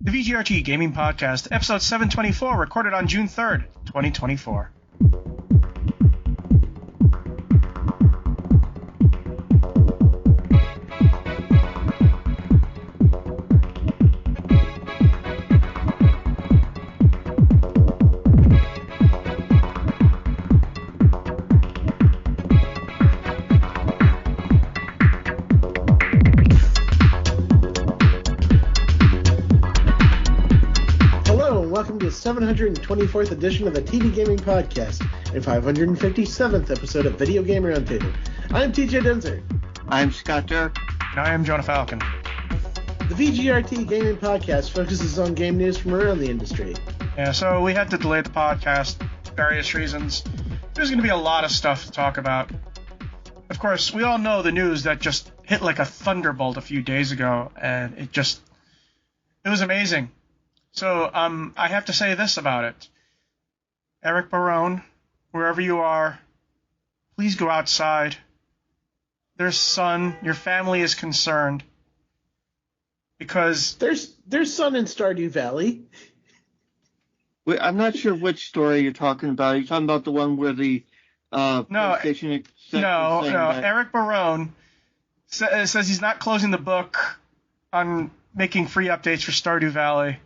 The VGRT Gaming Podcast, episode 724, recorded on June 3rd, 2024. Welcome to the 724th edition of the TV Gaming Podcast and 557th episode of Video Game Roundtable. I'm TJ Denzer. I'm Scott Dirk. And I am Jonah Falcon. The VGRT Gaming Podcast focuses on game news from around the industry. Yeah, so we had to delay the podcast for various reasons. There's going to be a lot of stuff to talk about. Of course, we all know the news that just hit like a thunderbolt a few days ago, and it was amazing. So, I have to say this about it. Eric Barone, wherever you are, please go outside. There's sun. Your family is concerned. Because... There's sun in Stardew Valley. Wait, I'm not sure which story you're talking about. Are you talking about the one where the PlayStation... No. Eric Barone says he's not closing the book on making free updates for Stardew Valley.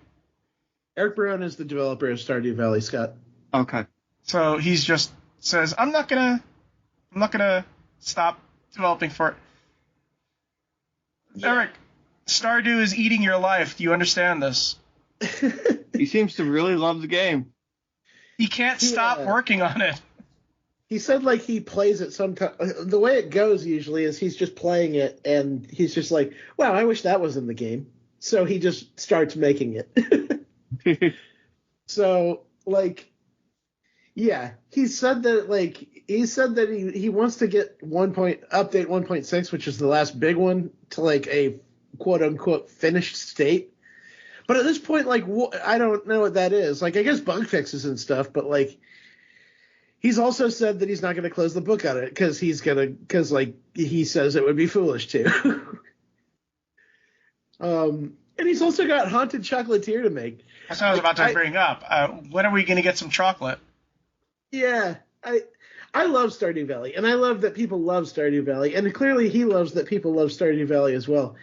Eric Barone is the developer of Stardew Valley, Scott. Okay. So he just says, I'm not gonna stop developing for it. Yeah. Eric, Stardew is eating your life. Do you understand this? He seems to really love the game. He can't stop working on it. He said like he plays it sometimes. The way it goes usually is he's just playing it and he's just like, wow, I wish that was in the game. So he just starts making it. So, like, yeah, he said that he wants to get update 1.6, which is the last big one, to like a quote unquote finished state. But at this point, like, I don't know what that is. Like, I guess bug fixes and stuff, but like, he's also said that he's not going to close the book on it because he says it would be foolish to. And he's also got Haunted Chocolatier to make. That's what I was about to bring up. When are we going to get some chocolate? Yeah, I love Stardew Valley, and I love that people love Stardew Valley, and clearly he loves that people love Stardew Valley as well.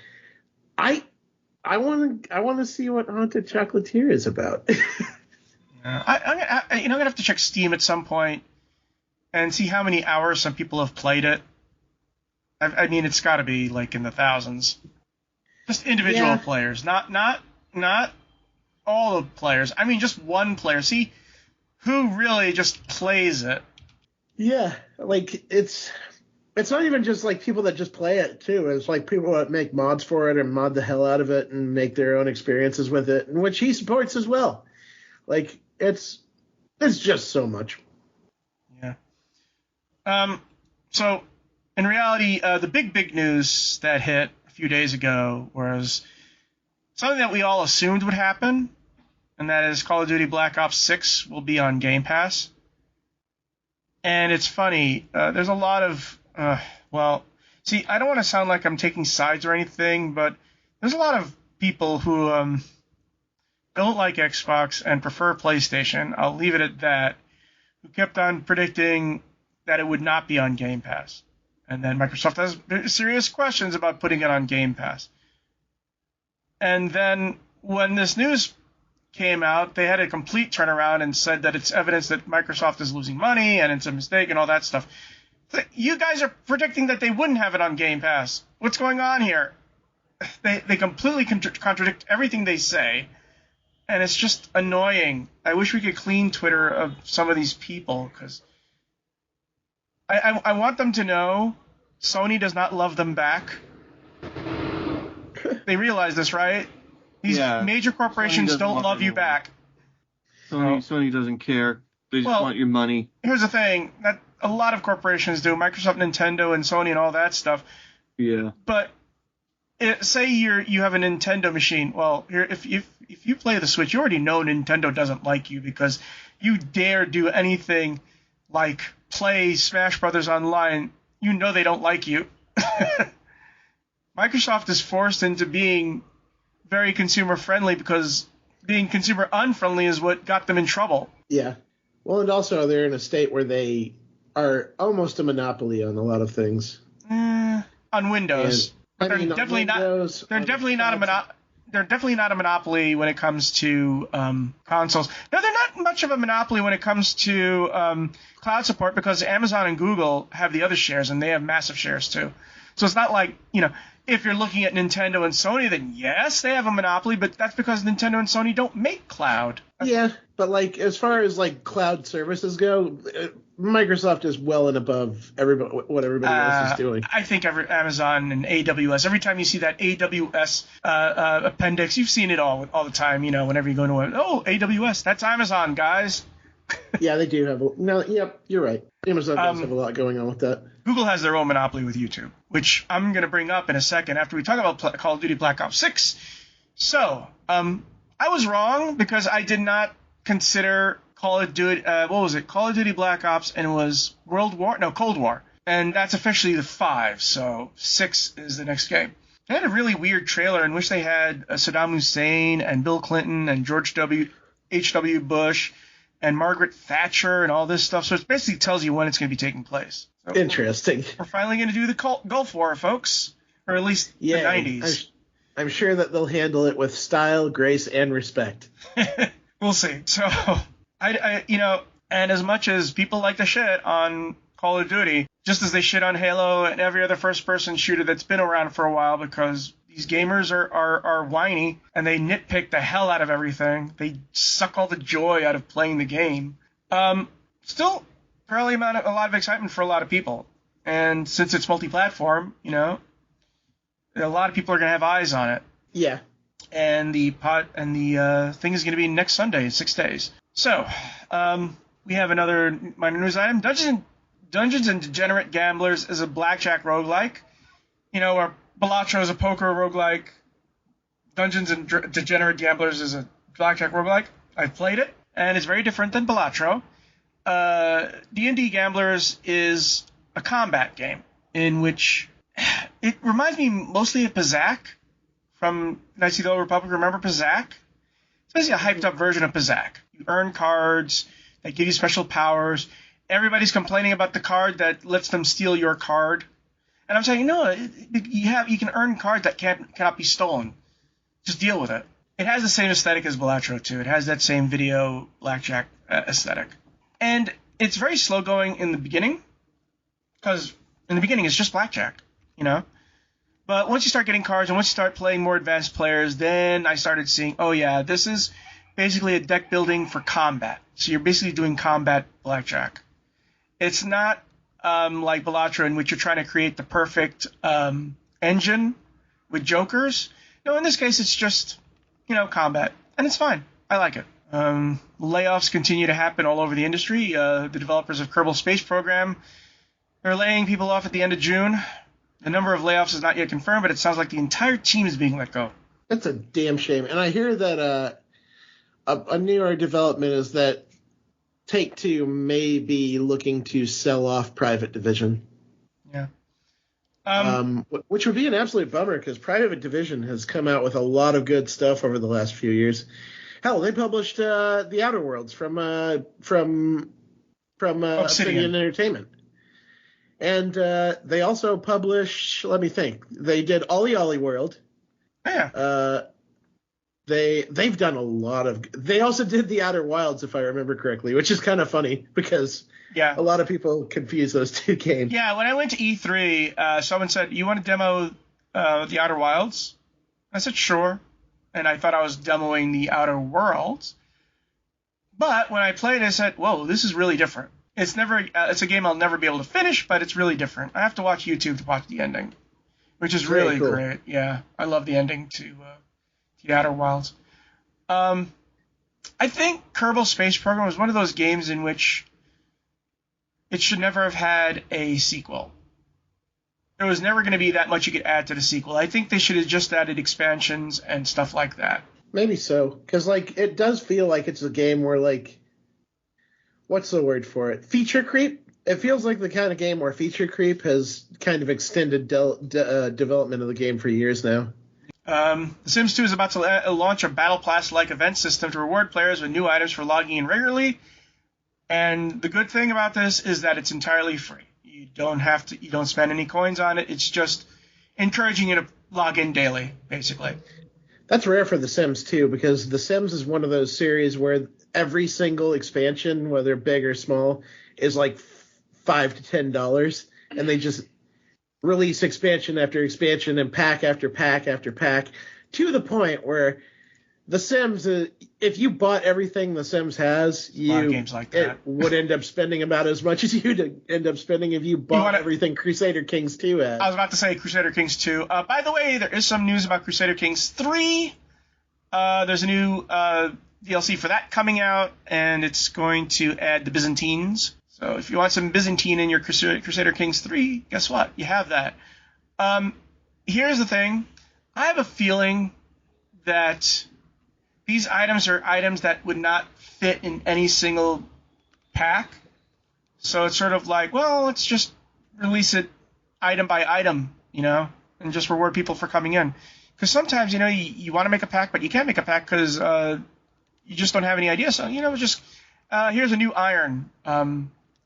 I want to see what Haunted Chocolatier is about. I'm gonna have to check Steam at some point and see how many hours some people have played it. I mean, it's got to be like in the thousands. Just individual players, not all the players. I mean, just one player. See who really just plays it. Yeah, like it's not even just like people that just play it too. It's like people that make mods for it and mod the hell out of it and make their own experiences with it, and which he supports as well. Like it's just so much. Yeah. So in reality, the big news that hit a few days ago was something that we all assumed would happen, and that is Call of Duty Black Ops 6 will be on Game Pass. And it's funny, there's a lot of, I don't want to sound like I'm taking sides or anything, but there's a lot of people who don't like Xbox and prefer PlayStation, I'll leave it at that, who kept on predicting that it would not be on Game Pass. And then Microsoft has serious questions about putting it on Game Pass. And then when this news came out, they had a complete turnaround and said that it's evidence that Microsoft is losing money and it's a mistake and all that stuff. You guys are predicting that they wouldn't have it on Game Pass. What's going on here? They completely contradict everything they say, and it's just annoying. I wish we could clean Twitter of some of these people, because I want them to know Sony does not love them back. They realize this, right? These major corporations don't love you back. Sony doesn't care. They just want your money. Here's the thing that a lot of corporations do: Microsoft, Nintendo, and Sony, and all that stuff. Yeah. But say you have a Nintendo machine. Well, here if you play the Switch, you already know Nintendo doesn't like you because you dare do anything like play Smash Brothers online. You know they don't like you. Microsoft is forced into being very consumer friendly because being consumer unfriendly is what got them in trouble. Yeah. Well, and also they're in a state where they are almost a monopoly on a lot of things. On Windows. And, They're definitely not a monopoly when it comes to consoles. No, they're not much of a monopoly when it comes to cloud support because Amazon and Google have the other shares, and they have massive shares too. So it's not like, if you're looking at Nintendo and Sony, then yes, they have a monopoly, but that's because Nintendo and Sony don't make cloud. Yeah, but as far as cloud services go, Microsoft is well and above what everybody else is doing. I think Amazon and AWS, every time you see that AWS appendix, you've seen it all the time, whenever you go to AWS, that's Amazon, guys. Yeah, they do have yep, you're right. Amazon does have a lot going on with that. Google has their own monopoly with YouTube, which I'm going to bring up in a second after we talk about Call of Duty Black Ops 6. So, I was wrong because I did not consider Call of Duty, Call of Duty Black Ops, and it was Cold War. And that's officially the 5, so 6 is the next game. They had a really weird trailer in which they had Saddam Hussein and Bill Clinton and George H.W. Bush and Margaret Thatcher and all this stuff. So it basically tells you when it's going to be taking place. So interesting. We're finally going to do the Gulf War, folks. Or at least the 90s. I'm sure that they'll handle it with style, grace, and respect. We'll see. So, and as much as people like to shit on Call of Duty, just as they shit on Halo and every other first-person shooter that's been around for a while because these gamers are whiny and they nitpick the hell out of everything. They suck all the joy out of playing the game. Still, fairly a lot of excitement for a lot of people. And since it's multi-platform, a lot of people are going to have eyes on it. Yeah. And the thing is going to be next Sunday in 6 days. So, we have another minor news item. Dungeons and Degenerate Gamblers is a blackjack roguelike. Where Balatro is a poker roguelike. Dungeons and Degenerate Gamblers is a blackjack roguelike. I've played it, and it's very different than Balatro. D&D Gamblers is a combat game in which it reminds me mostly of Pazaak from Knights of the Old Republic. Remember Pazaak? It's basically a hyped up version of Pazaak. You earn cards that give you special powers. Everybody's complaining about the card that lets them steal your card. And I'm saying, no, you can earn cards that cannot be stolen. Just deal with it. It has the same aesthetic as Balatro, too. It has that same video blackjack aesthetic. And it's very slow going in the beginning, because in the beginning it's just blackjack, But once you start getting cards and once you start playing more advanced players, then I started seeing, this is basically a deck building for combat. So you're basically doing combat blackjack. It's not like Balatro, in which you're trying to create the perfect engine with jokers. No, in this case, it's just, combat. And it's fine. I like it. Layoffs continue to happen all over the industry. The developers of Kerbal Space Program are laying people off at the end of June. The number of layoffs is not yet confirmed, but it sounds like the entire team is being let go. That's a damn shame. And I hear that a newer development is that Take-Two may be looking to sell off Private Division. Yeah. Which would be an absolute bummer because Private Division has come out with a lot of good stuff over the last few years. Hell, they published The Outer Worlds from Obsidian Entertainment. And they also published, let me think, they did Ollie Ollie World. Yeah. They've done a lot of. They also did The Outer Wilds, if I remember correctly, which is kind of funny because a lot of people confuse those two games. Yeah, when I went to E3, someone said, "You want to demo The Outer Wilds?" I said, "Sure," and I thought I was demoing The Outer Worlds. But when I played, I said, "Whoa, this is really different." It's a game I'll never be able to finish, but it's really different. I have to watch YouTube to watch the ending, which is really cool. Great. Yeah, I love the ending to The Outer Wilds. I think Kerbal Space Program was one of those games in which it should never have had a sequel. There was never going to be that much you could add to the sequel. I think they should have just added expansions and stuff like that. Maybe so, because it does feel like it's a game where what's the word for it? Feature creep. It feels like the kind of game where feature creep has kind of extended development of the game for years now. The Sims 2 is about to launch a Battle Pass-like event system to reward players with new items for logging in regularly. And the good thing about this is that it's entirely free. You don't spend any coins on it. It's just encouraging you to log in daily, basically. That's rare for The Sims too, because The Sims is one of those series where every single expansion, whether big or small, is like $5 to $10, and they just release expansion after expansion and pack after pack after pack, to the point where The Sims, if you bought everything The Sims has, a lot of games like that. It would end up spending about as much as you'd end up spending if you bought everything Crusader Kings 2 has. I was about to say Crusader Kings 2. By the way, there is some news about Crusader Kings 3. There's a new DLC for that coming out, and it's going to add the Byzantines. So if you want some Byzantine in your Crusader Kings 3, guess what? You have that. Here's the thing. I have a feeling that these items are items that would not fit in any single pack. So it's sort of like, well, let's just release it item by item, and just reward people for coming in. Because sometimes, you want to make a pack, but you can't make a pack because you just don't have any ideas. So, just here's a new iron.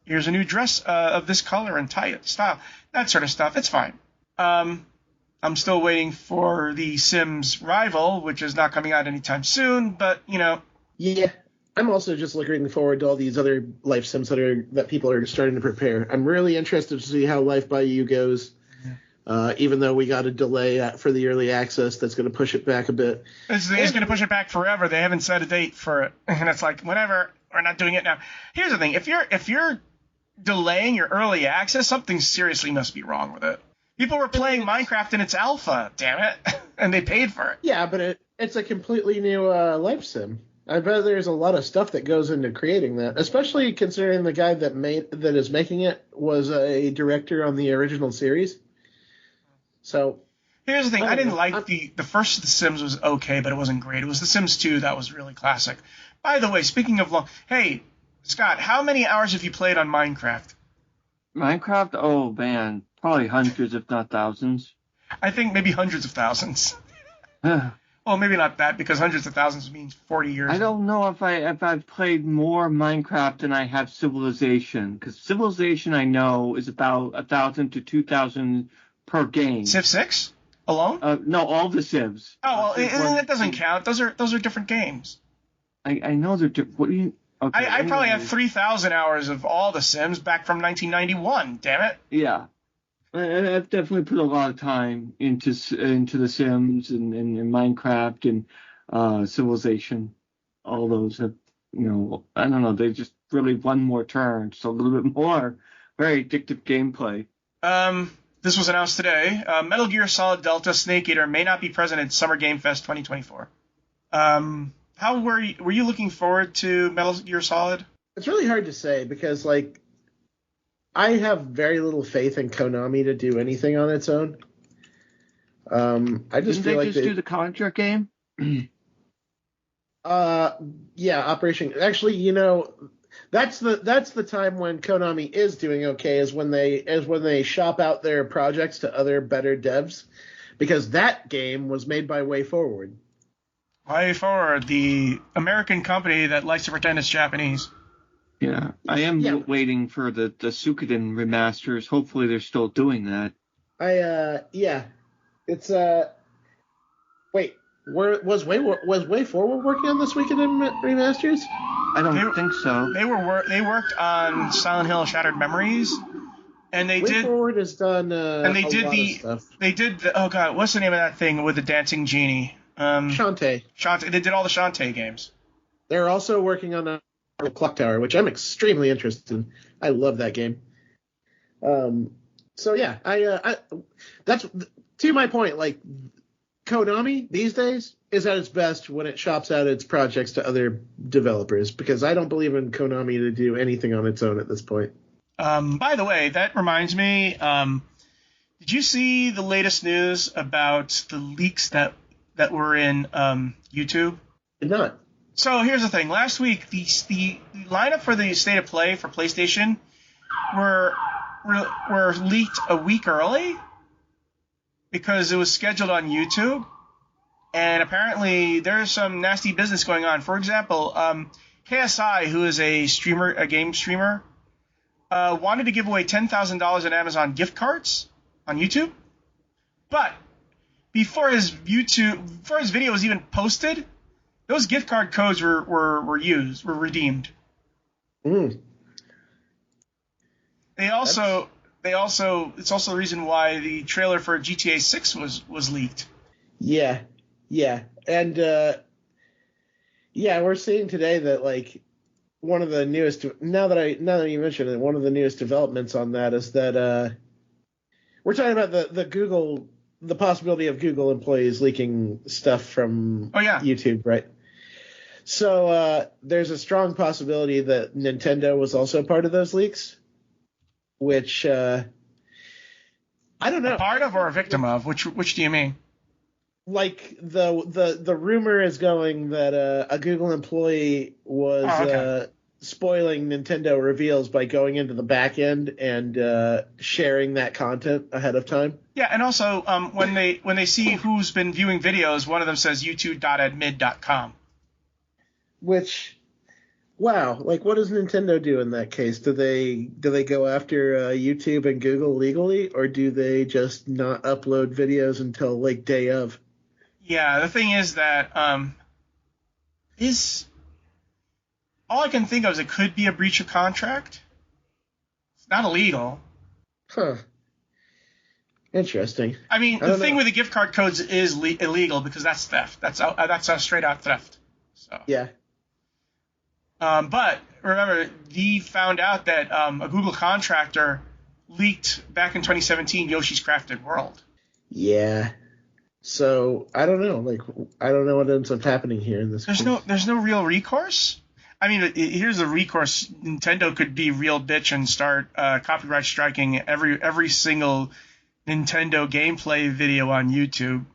Here's a new dress of this color and style. That sort of stuff. It's fine. I'm still waiting for the Sims Rival, which is not coming out anytime soon, but, Yeah, I'm also just looking forward to all these other Life Sims that people are starting to prepare. I'm really interested to see how Life by You goes, even though we got a delay for the early access that's going to push it back a bit. It's going to push it back forever. They haven't set a date for it, and it's like, whatever, we're not doing it now. Here's the thing. If you're delaying your early access, something seriously must be wrong with it. People were playing Minecraft in its alpha, damn it, and they paid for it. Yeah, but it's a completely new life sim. I bet there's a lot of stuff that goes into creating that, especially considering the guy that is making it was a director on the original series. So here's the thing: I didn't like the first The Sims was okay, but it wasn't great. It was The Sims 2 that was really classic. By the way, speaking of hey, Scott, how many hours have you played on Minecraft? Minecraft? Oh man, probably hundreds, if not thousands. I think maybe hundreds of thousands. Well, maybe not that, because hundreds of thousands means 40 years. I don't know if I've played more Minecraft than I have Civilization, because Civilization I know is about 1,000 to 2,000 per game. Civ 6 alone? No, all the Civs. Oh, well, that doesn't count. Those are different games. I know they're different. What do you? Okay, I probably have 3,000 hours of all the Sims back from 1991. Damn it. Yeah. I've definitely put a lot of time into The Sims and Minecraft and Civilization. All those have, I don't know, they just really one more turn, just a little bit more. Very addictive gameplay. This was announced today. Metal Gear Solid Delta Snake Eater may not be present at Summer Game Fest 2024. How were you looking forward to Metal Gear Solid? It's really hard to say because, I have very little faith in Konami to do anything on its own. I just feel like they do the Contra game. Yeah, Operation. Actually, that's the time when Konami is doing okay, is when they shop out their projects to other better devs, because that game was made by WayForward. WayForward, the American company that likes to pretend it's Japanese. Yeah, I am waiting for the Suikoden remasters. Hopefully they're still doing that. It's wait, was WayForward working on the Suikoden remasters? I don't think so. They worked on Silent Hill Shattered Memories, and WayForward has done and they did lot of stuff. They did oh god, what's the name of that thing with the dancing genie? Shantae. They did all the Shantae games. They're also working on the Clock Tower, which I'm extremely interested in. I love that game. So yeah, I that's to my point. Konami these days is at its best when it shops out its projects to other developers, because I don't believe in Konami to do anything on its own at this point. By the way, that reminds me. Did you see the latest news about the leaks that were in YouTube? Did not. So here's the thing. Last week, the lineup for the State of Play for PlayStation were leaked a week early because it was scheduled on YouTube. And apparently there's some nasty business going on. For example, KSI, who is a game streamer, wanted to give away $10,000 in Amazon gift cards on YouTube. But before his video was even posted, those gift card codes were redeemed. Mm. It's also the reason why the trailer for GTA 6 was leaked. Yeah. And we're seeing today that like one of the newest, now that you mentioned it, one of the newest developments on that is that we're talking about the possibility of Google employees leaking stuff from YouTube, right? So there's a strong possibility that Nintendo was also part of those leaks, which I don't know. A part of or a victim of? Which do you mean? Like the rumor is going that a Google employee was spoiling Nintendo reveals by going into the back end and sharing that content ahead of time. Yeah, and also when they see who's been viewing videos, one of them says youtube.admid.com. Which, wow, like what does Nintendo do in that case? Do they go after YouTube and Google legally, or do they just not upload videos until like day of? Yeah, the thing is that all I can think of is it could be a breach of contract. It's not illegal. Huh. Interesting. I mean, the thing with the gift card codes is illegal because that's theft. That's a straight out theft. So. Yeah. But remember, he found out that a Google contractor leaked back in 2017 Yoshi's Crafted World. Yeah. So I don't know. Like I don't know what ends up happening here in this. There's no real recourse. I mean, here's the recourse. Nintendo could be real bitch and start copyright striking every single Nintendo gameplay video on YouTube.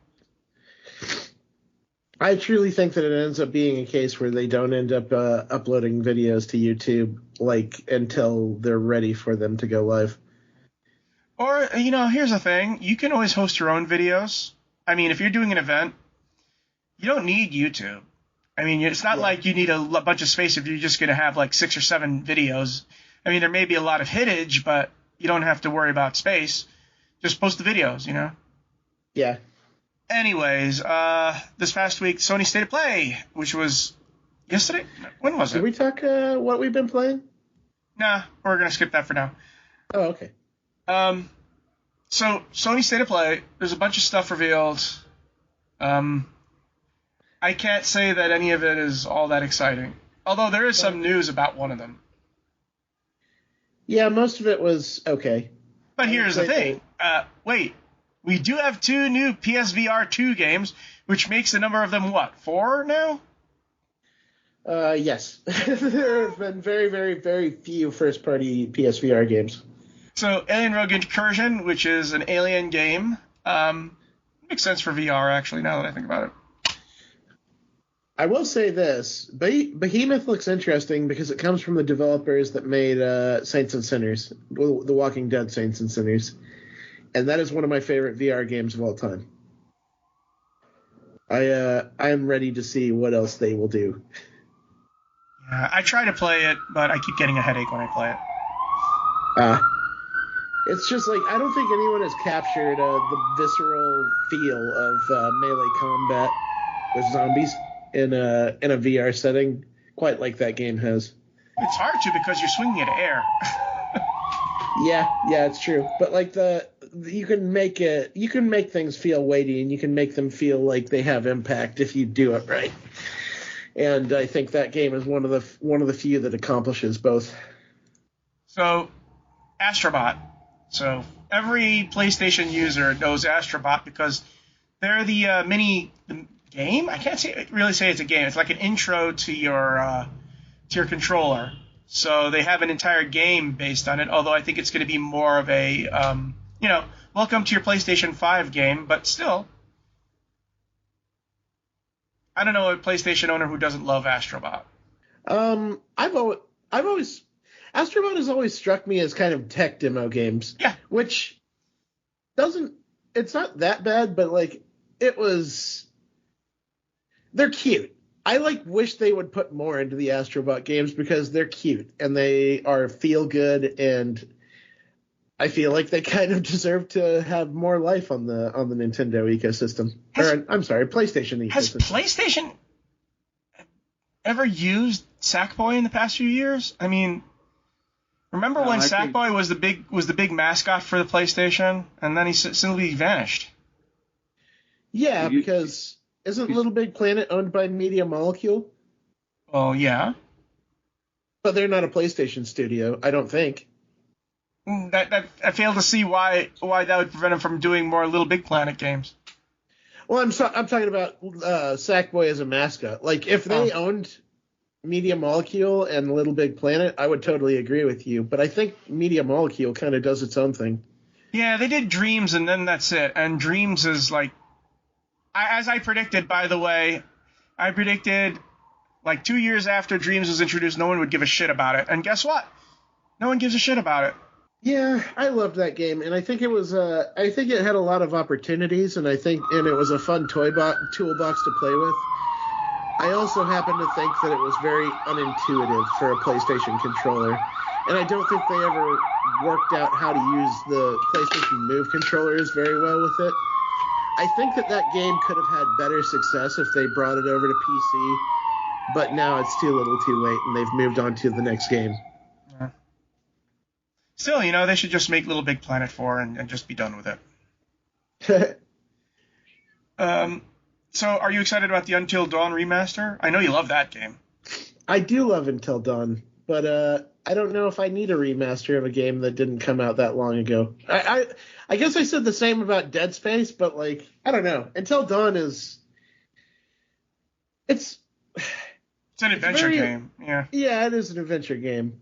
I truly think that it ends up being a case where they don't end up uploading videos to YouTube like until they're ready for them to go live. Or, here's the thing. You can always host your own videos. I mean, if you're doing an event, you don't need YouTube. I mean, it's not like you need a bunch of space if you're just going to have like 6 or 7 videos. I mean, there may be a lot of hitage, but you don't have to worry about space. Just post the videos, Yeah. Anyways, this past week, Sony State of Play, which was yesterday? When was it? Did we talk what we've been playing? Nah, we're going to skip that for now. Oh, okay. So, Sony State of Play, there's a bunch of stuff revealed. I can't say that any of it is all that exciting. Although there is some news about one of them. Yeah, most of it was okay. But here's the thing. Wait. We do have 2 new PSVR 2 games, which makes the number of them, 4 now? Yes. There have been very, very, very few first-party PSVR games. So, Alien Rogue Incursion, which is an Alien game. Makes sense for VR, actually, now that I think about it. I will say this. Behemoth looks interesting because it comes from the developers that made Saints and Sinners, The Walking Dead Saints and Sinners. And that is one of my favorite VR games of all time. I am ready to see what else they will do. Yeah, I try to play it, but I keep getting a headache when I play it. It's just like, I don't think anyone has captured the visceral feel of melee combat with zombies in a VR setting quite like that game has. It's hard to because you're swinging at air. Yeah, it's true. But like you can make things feel weighty, and you can make them feel like they have impact if you do it right. And I think that game is one of the few that accomplishes both. So, Astrobot. So every PlayStation user knows Astrobot because they're the mini game. I can't really say it's a game. It's like an intro to your controller. So they have an entire game based on it. Although I think it's going to be more of a welcome to your PlayStation 5 game. But still, I don't know a PlayStation owner who doesn't love Astrobot. I've always Astrobot has always struck me as kind of tech demo games. Yeah. Which it's not that bad, but like it was they're cute. I wish they would put more into the Astrobot games because they're cute and they feel good, and I feel like they kind of deserve to have more life on the Nintendo ecosystem. I'm sorry, PlayStation ecosystem. Has PlayStation ever used Sackboy in the past few years? I mean, remember when Sackboy was the big mascot for the PlayStation, and then he simply vanished? Yeah, because isn't Little Big Planet owned by Media Molecule? Well, yeah. But they're not a PlayStation studio, I don't think. That I fail to see why that would prevent him from doing more Little Big Planet games. Well, I'm talking about Sackboy as a mascot. Like, if they owned Media Molecule and Little Big Planet, I would totally agree with you. But I think Media Molecule kind of does its own thing. Yeah, they did Dreams, and then that's it. And Dreams is like, as I predicted, by the way, I predicted 2 years after Dreams was introduced, no one would give a shit about it. And guess what? No one gives a shit about it. Yeah, I loved that game, and I think it was. I think it had a lot of opportunities, and it was a fun toolbox to play with. I also happen to think that it was very unintuitive for a PlayStation controller, and I don't think they ever worked out how to use the PlayStation Move controllers very well with it. I think that game could have had better success if they brought it over to PC, but now it's too little too late, and they've moved on to the next game. Yeah. Still, they should just make Little Big Planet 4 and just be done with it. So are you excited about the Until Dawn remaster? I know you love that game. I do love Until Dawn, but I don't know if I need a remaster of a game that didn't come out that long ago. I guess I said the same about Dead Space, but I don't know. Until Dawn is it's an adventure game. Yeah. Yeah, it is an adventure game.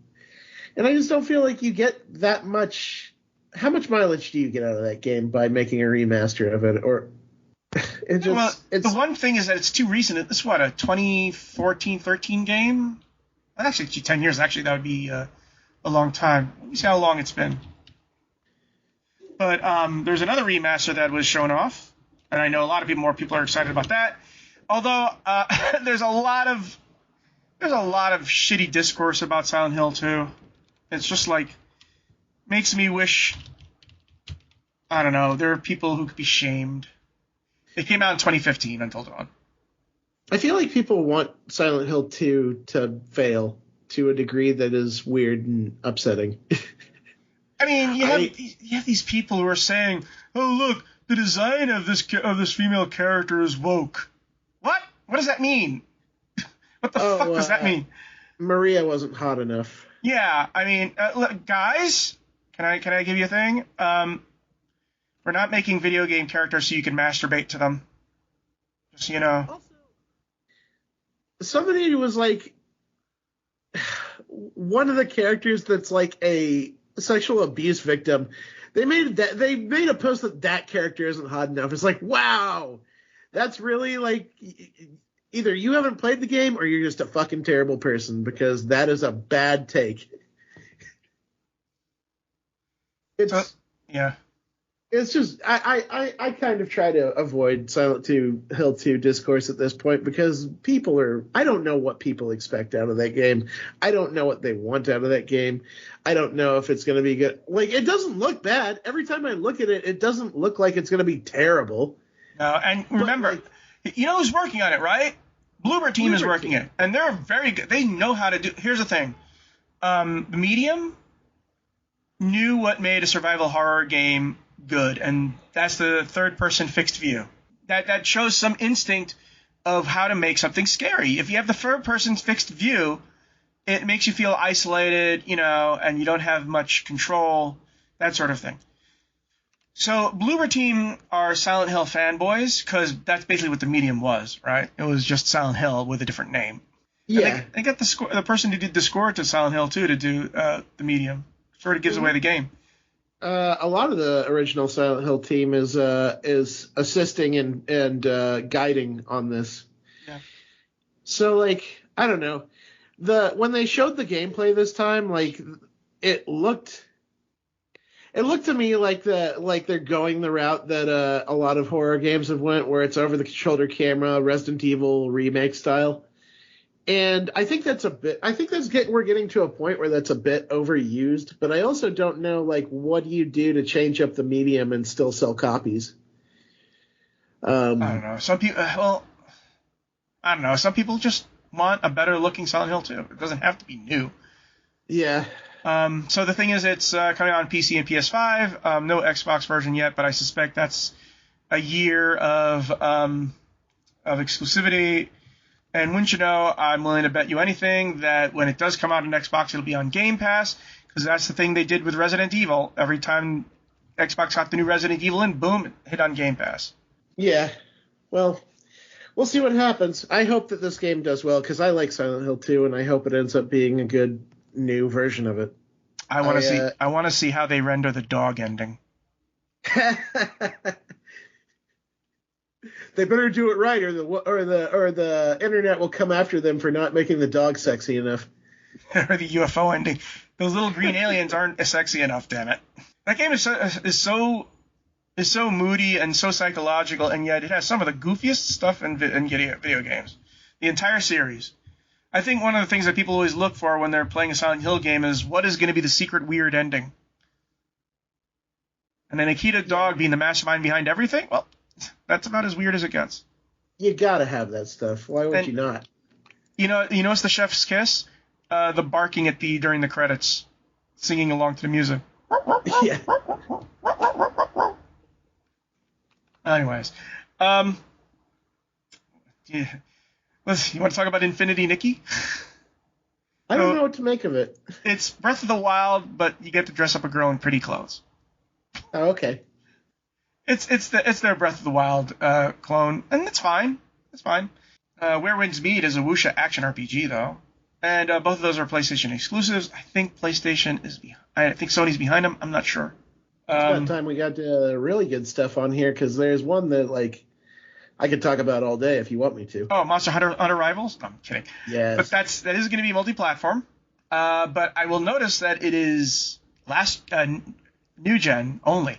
And I just don't feel like you get that much. How much mileage do you get out of that game by making a remaster of it? Or the one thing is that it's too recent. It's what, a 2014-13 game? Actually, 10 years. Actually, that would be a long time. Let me see how long it's been. But there's another remaster that was shown off, and I know a lot of more people are excited about that. Although there's a lot of shitty discourse about Silent Hill 2. It's just makes me wish, I don't know, there are people who could be shamed. It came out in 2015, Until Dawn. I feel like people want Silent Hill 2 to fail to a degree that is weird and upsetting. I mean, you have these people who are saying, "Oh, look, the design of this female character is woke." What? What does that mean? What the fuck does that mean? Maria wasn't hot enough. Yeah, I mean, look, guys, can I give you a thing? We're not making video game characters so you can masturbate to them. Just so you know. Also, somebody was one of the characters that's a sexual abuse victim. They made a post that character isn't hot enough. It's wow, that's really either you haven't played the game or you're just a fucking terrible person, because that is a bad take. It's just I kind of try to avoid Silent Hill 2 discourse at this point, because I don't know what people expect out of that game. I don't know what they want out of that game. I don't know if it's going to be good. It doesn't look bad. Every time I look at it, it doesn't look like it's going to be terrible. No, and remember, you know who's working on it, right? Bloober Team is working it, and they're very good. They know how to do. Here's the thing: the Medium knew what made a survival horror game good, and that's the third-person fixed view. That shows some instinct of how to make something scary. If you have the third-person fixed view, it makes you feel isolated, and you don't have much control, that sort of thing. So Bloober Team are Silent Hill fanboys, because that's basically what the Medium was, right? It was just Silent Hill with a different name. Yeah. They got the person who did the score to Silent Hill 2 to do the Medium. Sort of gives away the game. A lot of the original Silent Hill team is assisting and guiding on this. Yeah. So I don't know. When they showed the gameplay this time, it looked It looked to me like they're going the route that a lot of horror games have went, where it's over the shoulder camera, Resident Evil remake style. And I think that's we're getting to a point where that's a bit overused. But I also don't know, like, what do you do to change up the medium and still sell copies? I don't know. Some people, I don't know. Some people just want a better looking Silent Hill 2. It doesn't have to be new. Yeah. So the thing is, it's coming on PC and PS5. No Xbox version yet, but I suspect that's a year of exclusivity. And wouldn't you know, I'm willing to bet you anything that when it does come out on Xbox, it'll be on Game Pass, because that's the thing they did with Resident Evil. Every time Xbox got the new Resident Evil in, boom, it hit on Game Pass. Yeah. Well, we'll see what happens. I hope that this game does well, because I like Silent Hill 2, and I hope it ends up being a good new version of it. I want to see how they render the dog ending. They better do it right, or the internet will come after them for not making the dog sexy enough. Or the UFO ending. Those little green aliens aren't sexy enough. Damn it! That game is so moody and so psychological, and yet it has some of the goofiest stuff in video games. The entire series. I think one of the things that people always look for when they're playing a Silent Hill game is what is going to be the secret weird ending. And then Akita Dog being the mastermind behind everything, well, that's about as weird as it gets. You gotta have that stuff. Why would you not? You know what's the chef's kiss? The barking during the credits, singing along to the music. Yeah. Anyways, yeah. You want to talk about Infinity Nikki? I don't know what to make of it. It's Breath of the Wild, but you get to dress up a girl in pretty clothes. Oh, okay. It's their Breath of the Wild clone, and it's fine. It's fine. Where Winds Meet is a wuxia action RPG, though, and both of those are PlayStation exclusives. I think PlayStation is behind. I think Sony's behind them. I'm not sure. It's about time we got really good stuff on here, because there's one that, like, I could talk about all day if you want me to. Oh, Monster Hunter Rivals? No, I'm kidding. Yes. But that is going to be multi-platform. But I will notice that it is new gen only.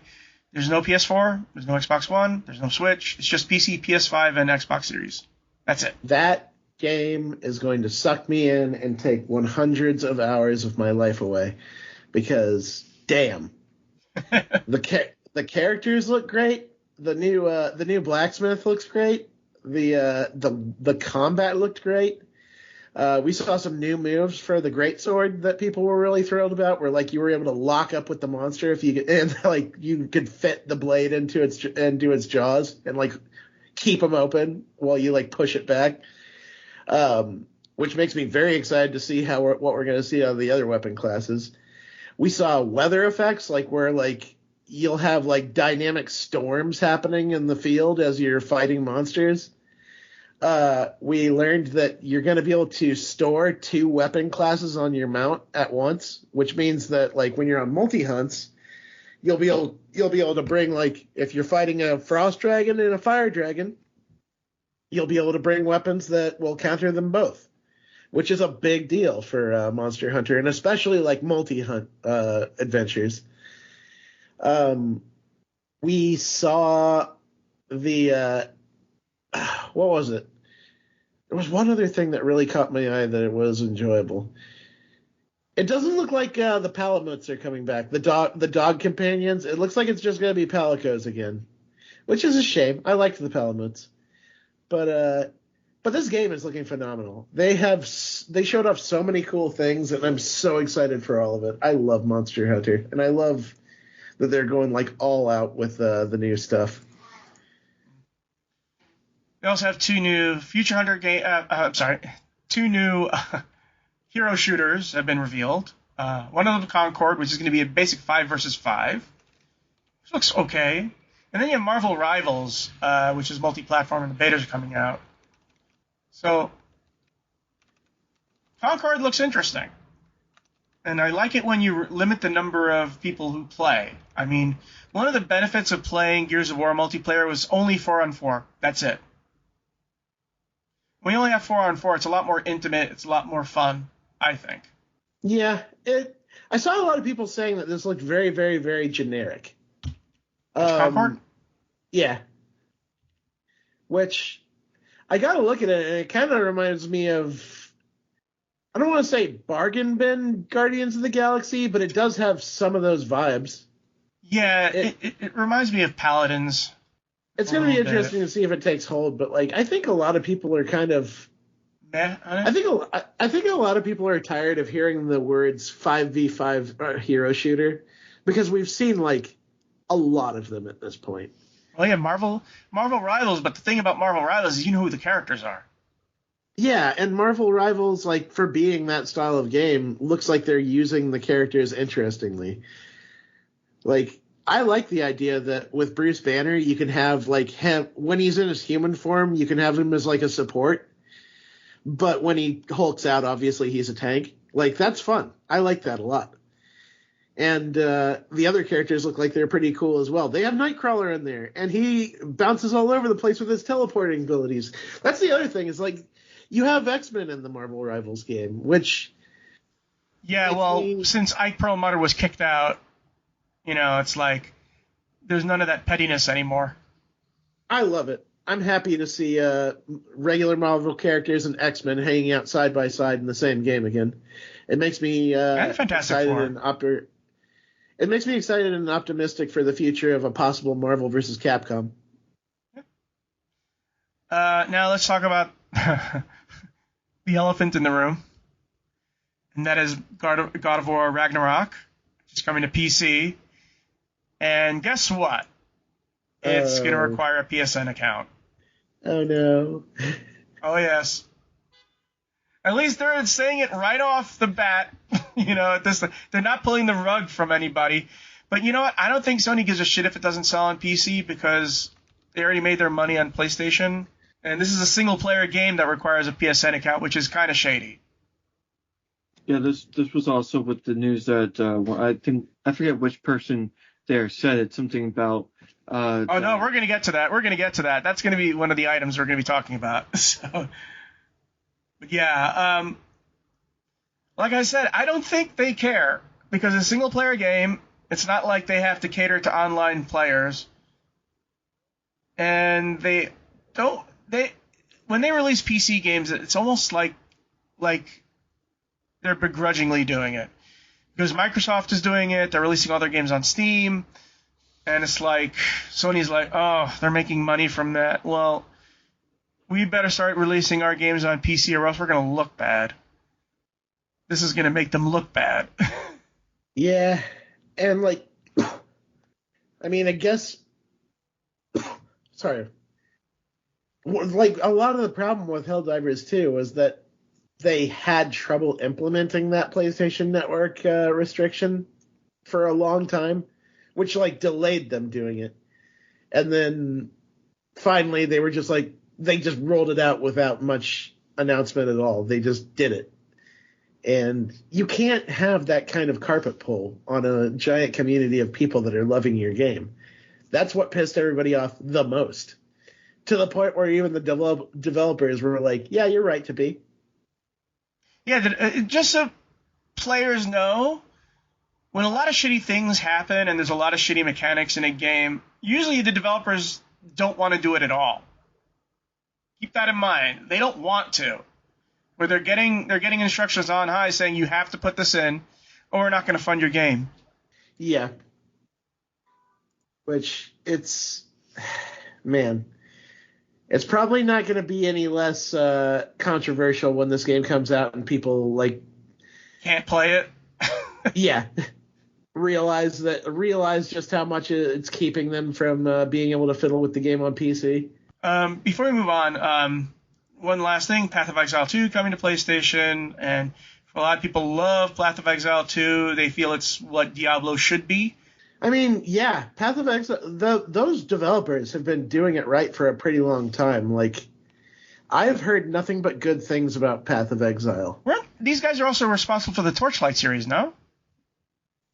There's no PS4, there's no Xbox One, there's no Switch. It's just PC, PS5, and Xbox Series. That's it. That game is going to suck me in and take hundreds of hours of my life away, because damn, the characters look great. The new blacksmith looks great. The combat looked great. We saw some new moves for the greatsword that people were really thrilled about, where like you were able to lock up with the monster and you could fit the blade into its jaws and like keep them open while you like push it back. Which makes me very excited to see what we're going to see out of the other weapon classes. We saw weather effects, like where like you'll have like dynamic storms happening in the field as you're fighting monsters. We learned that you're going to be able to store 2 weapon classes on your mount at once, which means that like when you're on multi-hunts, you'll be able to bring, like, if you're fighting a frost dragon and a fire dragon, you'll be able to bring weapons that will counter them both, which is a big deal for Monster Hunter, and especially like multi-hunt adventures. We saw the what was it? There was one other thing that really caught my eye that it was enjoyable. It doesn't look like the Palamuts are coming back. The dog companions. It looks like it's just going to be Palicos again, which is a shame. I liked the Palamuts, but this game is looking phenomenal. They showed off so many cool things, and I'm so excited for all of it. I love Monster Hunter, and I love that they're going like all out with the new stuff. They also have 2 new Future Hunter two new hero shooters have been revealed. One of them, Concord, which is going to be a basic 5 versus 5, which looks okay. And then you have Marvel Rivals, which is multi-platform, and the betas are coming out. So Concord looks interesting. And I like it when you limit the number of people who play. I mean, one of the benefits of playing Gears of War multiplayer was only 4-on-4. That's it. When you only have 4-on-4, it's a lot more intimate. It's a lot more fun, I think. Yeah, it I saw a lot of people saying that this looked very, very, very generic. Concord? Yeah. Which, I gotta look at it, and it kind of reminds me of, I don't want to say bargain bin Guardians of the Galaxy, but it does have some of those vibes. Yeah, it reminds me of Paladins. It's going to be interesting to see if it takes hold, but like I think a lot of people are kind of meh on it. I think a lot of people are tired of hearing the words 5v5 hero shooter because we've seen like a lot of them at this point. Well, yeah, Marvel Rivals, but the thing about Marvel Rivals is you know who the characters are. Yeah, and Marvel Rivals, like for being that style of game, looks like they're using the characters interestingly. Like, I like the idea that with Bruce Banner, you can have like him when he's in his human form, you can have him as like a support. But when he hulks out, obviously he's a tank. Like, that's fun. I like that a lot. And the other characters look like they're pretty cool as well. They have Nightcrawler in there, and he bounces all over the place with his teleporting abilities. That's the other thing, is like, you have X-Men in the Marvel Rivals game, which... Yeah, well, since Ike Perlmutter was kicked out, you know, it's like, there's none of that pettiness anymore. I love it. I'm happy to see regular Marvel characters and X-Men hanging out side by side in the same game again. It makes me excited It makes me excited and optimistic for the future of a possible Marvel versus Capcom. Now let's talk about the elephant in the room, and that is God of War Ragnarok, which is coming to PC. And guess what? It's going to require a PSN account. Oh, no. Oh, yes. At least they're saying it right off the bat. You know, they're not pulling the rug from anybody. But you know what? I don't think Sony gives a shit if it doesn't sell on PC because they already made their money on PlayStation. And this is a single-player game that requires a PSN account, which is kind of shady. Yeah, this was also with the news that I forget which person there said it, something about... no, we're going to get to that. That's going to be one of the items we're going to be talking about. So, but yeah, like I said, I don't think they care because it's a single-player game. It's not like they have to cater to online players. And when they release PC games, it's almost like they're begrudgingly doing it. Because Microsoft is doing it, they're releasing all their games on Steam, and it's like, Sony's like, oh, they're making money from that. Well, we better start releasing our games on PC or else we're going to look bad. This is going to make them look bad. Yeah, and like, I mean, I guess, sorry. Like, a lot of the problem with Helldivers 2 was that they had trouble implementing that PlayStation Network restriction for a long time, which, like, delayed them doing it. And then, finally, they were just like, they just rolled it out without much announcement at all. They just did it. And you can't have that kind of carpet pull on a giant community of people that are loving your game. That's what pissed everybody off the most. To the point where even the developers were like, yeah, you're right to be. Yeah, just so players know, when a lot of shitty things happen and there's a lot of shitty mechanics in a game, usually the developers don't want to do it at all. Keep that in mind. They don't want to. Where they're getting instructions on high saying you have to put this in or we're not going to fund your game. Yeah. Which, man, it's probably not going to be any less controversial when this game comes out and people, like... Can't play it? Yeah. Realize just how much it's keeping them from being able to fiddle with the game on PC. Before we move on, one last thing, Path of Exile 2 coming to PlayStation, and a lot of people love Path of Exile 2. They feel it's what Diablo should be. I mean, yeah, Path of Exile, those developers have been doing it right for a pretty long time. Like, I've heard nothing but good things about Path of Exile. Well, these guys are also responsible for the Torchlight series, no?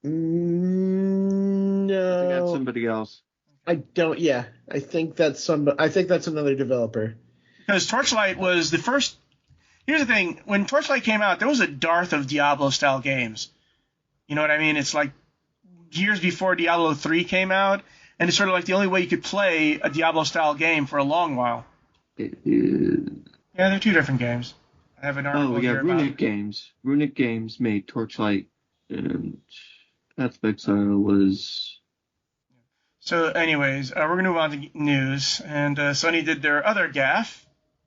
No. I think that's somebody else. I don't, yeah. I think that's another developer. Because Torchlight was the first... Here's the thing. When Torchlight came out, there was a dearth of Diablo-style games. You know what I mean? It's like years before Diablo 3 came out, and it's sort of like the only way you could play a Diablo-style game for a long while. It is. Yeah, they're two different games. I have an article here Runic about... Games. Runic Games made Torchlight, and Path of Exile was... So anyways, we're going to move on to news, and Sony did their other gaffe.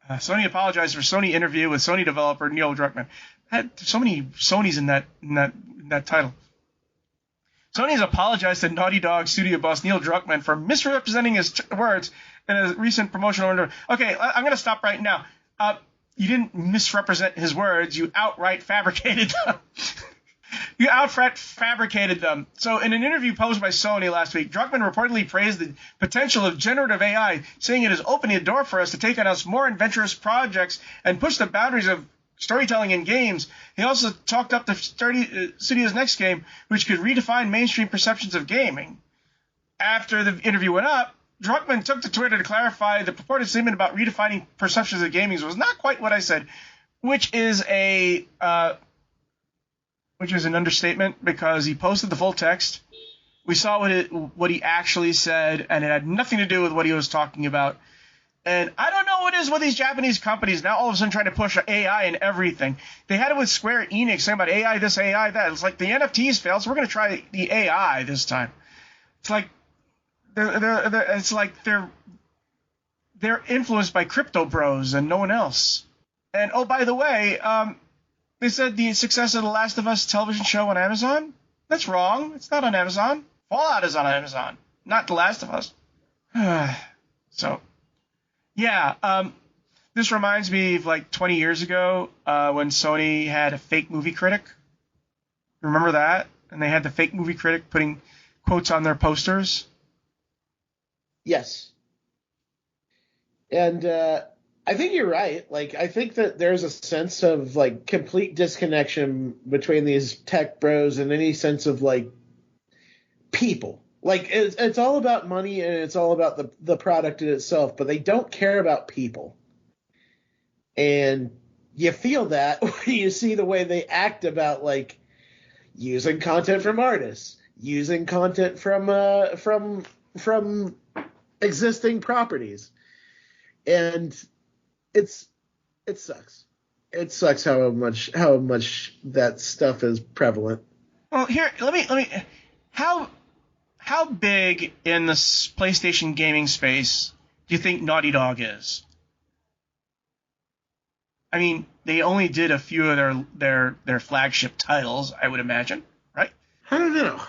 Sony apologized for Sony interview with Sony developer Neil Druckmann. Had so many Sonys in that title. Sony has apologized to Naughty Dog studio boss Neil Druckmann for misrepresenting his words in a recent promotional interview. Okay, I'm going to stop right now. You didn't misrepresent his words. You outright fabricated them. You outright fabricated them. So in an interview published by Sony last week, Druckmann reportedly praised the potential of generative AI, saying it is opening a door for us to take on us more adventurous projects and push the boundaries of storytelling in games. He also talked up the studio's next game, which could redefine mainstream perceptions of gaming. After the interview went up, Druckmann took to Twitter to clarify the purported statement about redefining perceptions of gaming was not quite what I said, which is an understatement because he posted the full text. We saw what he actually said, and it had nothing to do with what he was talking about. And I don't know what it is with these Japanese companies now all of a sudden trying to push AI and everything. They had it with Square Enix saying about AI this, AI that. It's like the NFTs failed, so we're going to try the AI this time. It's like they're influenced by crypto bros and no one else. And oh, by the way, they said the success of The Last of Us television show on Amazon. That's wrong. It's not on Amazon. Fallout is on Amazon, not The Last of Us. So. Yeah, this reminds me of like 20 years ago when Sony had a fake movie critic. Remember that? And they had the fake movie critic putting quotes on their posters. Yes. And I think you're right. Like, I think that there's a sense of like complete disconnection between these tech bros and any sense of like people. Like, it's all about money and it's all about the product in itself, but they don't care about people. And you feel that when you see the way they act about, like, using content from artists, using content from existing properties. And it sucks. It sucks how much that stuff is prevalent. Well, here, let me How big in the PlayStation gaming space do you think Naughty Dog is? I mean, they only did a few of their flagship titles, I would imagine, right? I don't know.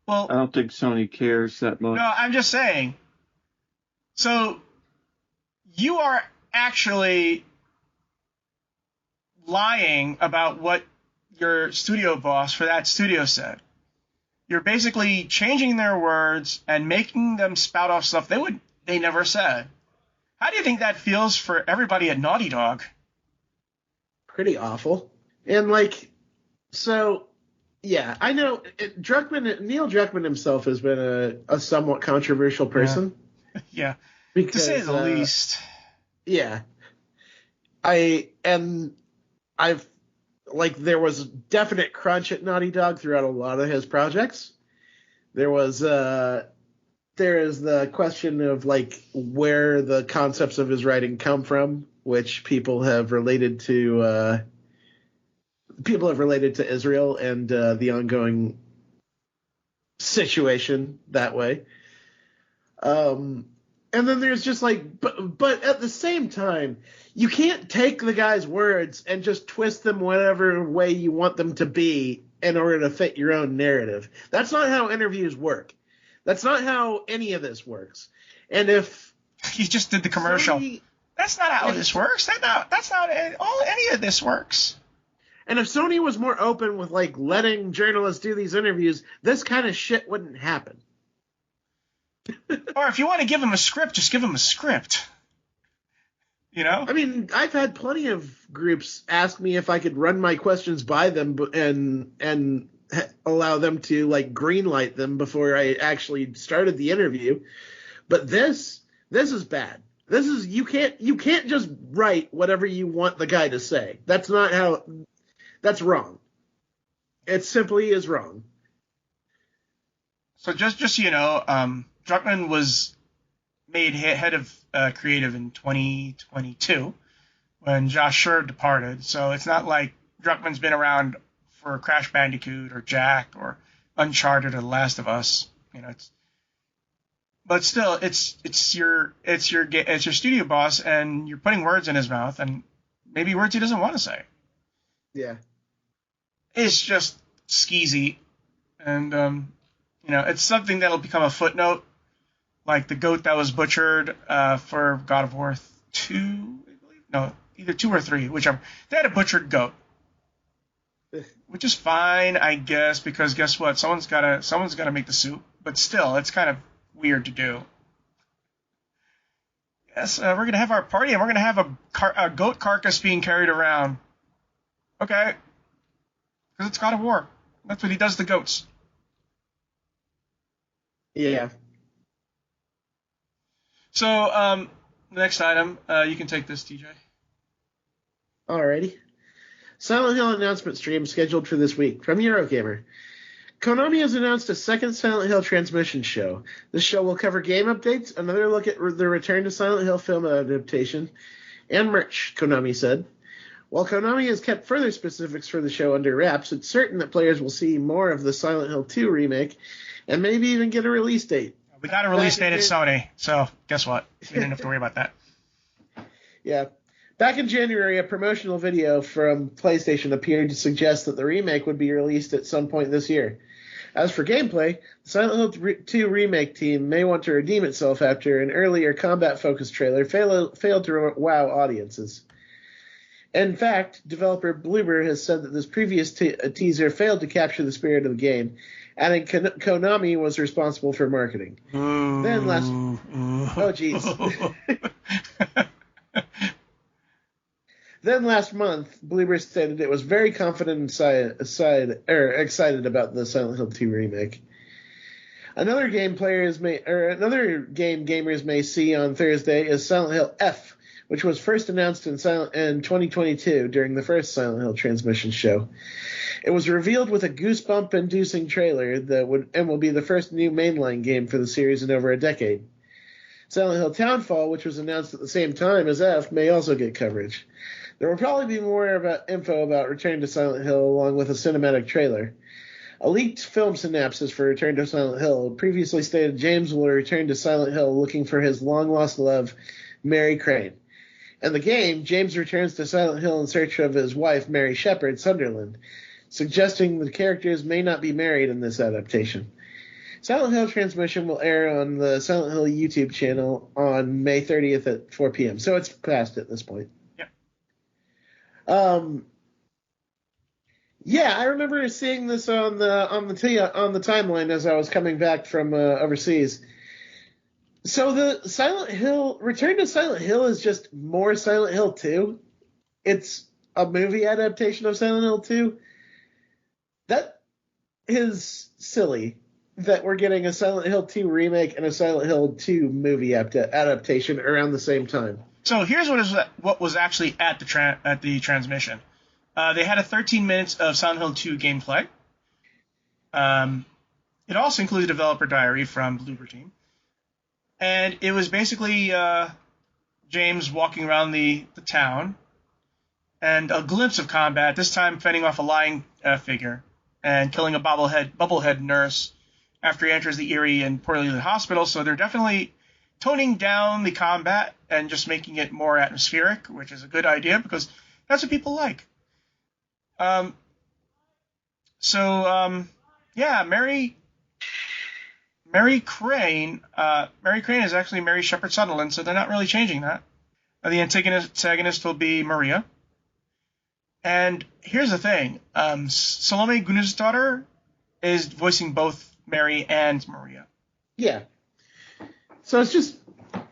Well, I don't think Sony cares that much. No, I'm just saying. So, you are actually lying about what your studio boss for that studio said. You're basically changing their words and making them spout off stuff they never said. How do you think that feels for everybody at Naughty Dog? Pretty awful. And like, so yeah, I know Neil Druckmann himself has been a somewhat controversial person. Yeah. Because, to say the least. Yeah. Like, there was definite crunch at Naughty Dog throughout a lot of his projects. There is the question of, like, where the concepts of his writing come from, which people have related to Israel and the ongoing situation that way. And then there's just like, but at the same time, you can't take the guy's words and just twist them whatever way you want them to be in order to fit your own narrative. That's not how interviews work. That's not how any of this works. And if he just did the commercial, that's not how this works. That's not all any of this works. And if Sony was more open with like letting journalists do these interviews, this kind of shit wouldn't happen. Or if you want to give him a script, just give him a script. You know? I mean, I've had plenty of groups ask me if I could run my questions by them and allow them to like greenlight them before I actually started the interview. But this is bad. This is you can't just write whatever you want the guy to say. That's wrong. It simply is wrong. So just so you know, Druckmann was made head of creative in 2022 when Josh Scherr departed. So it's not like Druckmann's been around for Crash Bandicoot or Jack or Uncharted or The Last of Us. You know, but still, it's your studio boss, and you're putting words in his mouth, and maybe words he doesn't want to say. Yeah. It's just skeezy, and it's something that'll become a footnote, like the goat that was butchered for God of War 2, I believe. No, either 2 or 3, whichever. They had a butchered goat, which is fine, I guess, because guess what? Someone's gotta make the soup. But still, it's kind of weird to do. Yes, we're gonna have our party, and we're gonna have a goat carcass being carried around. Okay, because it's God of War. That's what he does to goats. Yeah. So, next item, you can take this, TJ. Alrighty. Silent Hill announcement stream scheduled for this week from Eurogamer. Konami has announced a second Silent Hill transmission show. This show will cover game updates, another look at the return to Silent Hill film adaptation, and merch, Konami said. While Konami has kept further specifics for the show under wraps, it's certain that players will see more of the Silent Hill 2 remake and maybe even get a release date. We got a release date at Sony, so guess what? We didn't have to worry about that. Yeah. Back in January, a promotional video from PlayStation appeared to suggest that the remake would be released at some point this year. As for gameplay, the Silent Hill 2 remake team may want to redeem itself after an earlier combat-focused trailer failed to wow audiences. In fact, developer Bloober has said that this previous teaser failed to capture the spirit of the game, adding Konami was responsible for marketing. Ooh. Then last month, Bloober stated it was very confident and excited about the Silent Hill 2 remake. Another game gamers may see on Thursday is Silent Hill F, which was first announced in 2022 during the first Silent Hill transmission show. It was revealed with a goosebump-inducing trailer that will be the first new mainline game for the series in over a decade. Silent Hill Townfall, which was announced at the same time as F, may also get coverage. There will probably be more info about Return to Silent Hill along with a cinematic trailer. A leaked film synopsis for Return to Silent Hill previously stated James will return to Silent Hill looking for his long-lost love, Mary Crane. In the game, James returns to Silent Hill in search of his wife, Mary Shepard Sunderland, suggesting the characters may not be married in this adaptation. Silent Hill transmission will air on the Silent Hill YouTube channel on May 30th at 4 p.m., so it's past at this point. Yeah, I remember seeing this on the timeline as I was coming back from overseas. So the Return to Silent Hill is just more Silent Hill 2. It's a movie adaptation of Silent Hill 2. That is silly that we're getting a Silent Hill 2 remake and a Silent Hill 2 movie adaptation around the same time. So here's what was actually at the transmission. They had 13 minutes of Silent Hill 2 gameplay. It also included a developer diary from Bloober Team. And it was basically James walking around the town and a glimpse of combat, this time fending off a lying figure and killing a bubblehead nurse after he enters the eerie and poorly lit hospital. So they're definitely toning down the combat and just making it more atmospheric, which is a good idea because that's what people like. Mary Crane is actually Mary Shepard Sutherland, so they're not really changing that. The antagonist will be Maria. And here's the thing. Salome Guna's is voicing both Mary and Maria. Yeah. So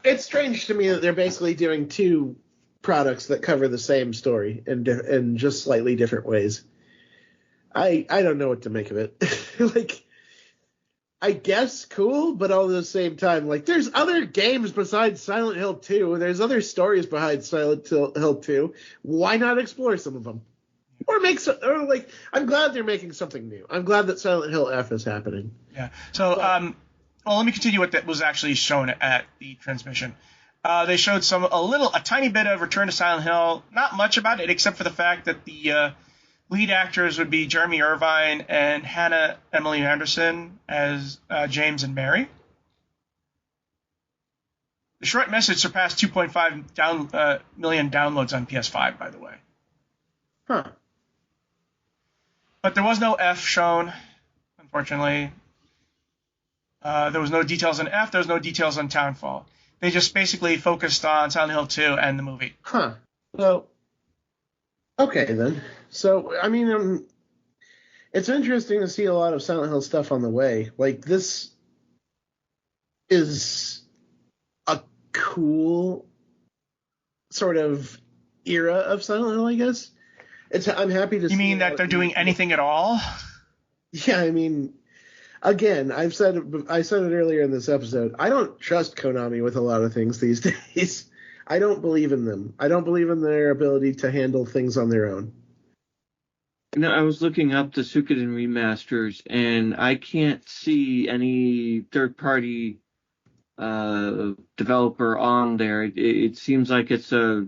it's strange to me that they're basically doing two products that cover the same story in just slightly different ways. I don't know what to make of it. Like, I guess cool, but all at the same time, like, there's other games besides Silent Hill 2. There's other stories behind Silent Hill 2. Why not explore some of them? or like, I'm glad they're making something new. I'm glad that Silent Hill F is happening. Yeah. So, well, let me continue what that was actually shown at the transmission. They showed a tiny bit of Return to Silent Hill. Not much about it, except for the fact that the lead actors would be Jeremy Irvine and Hannah Emily Anderson as James and Mary. The short message surpassed 2.5 million downloads on PS5, by the way. Huh. But there was no F shown, unfortunately. There was no details on F. There was no details on Townfall. They just basically focused on Silent Hill 2 and the movie. Huh. Well, okay then. So, I mean, it's interesting to see a lot of Silent Hill stuff on the way. Like, this is a cool sort of era of Silent Hill, I guess. I'm happy to see. You mean that they're doing anything at all? Yeah, I mean, again, I said it earlier in this episode. I don't trust Konami with a lot of things these days. I don't believe in them. I don't believe in their ability to handle things on their own. No, I was looking up the Suikoden remasters, and I can't see any third-party developer on there. It seems like it's a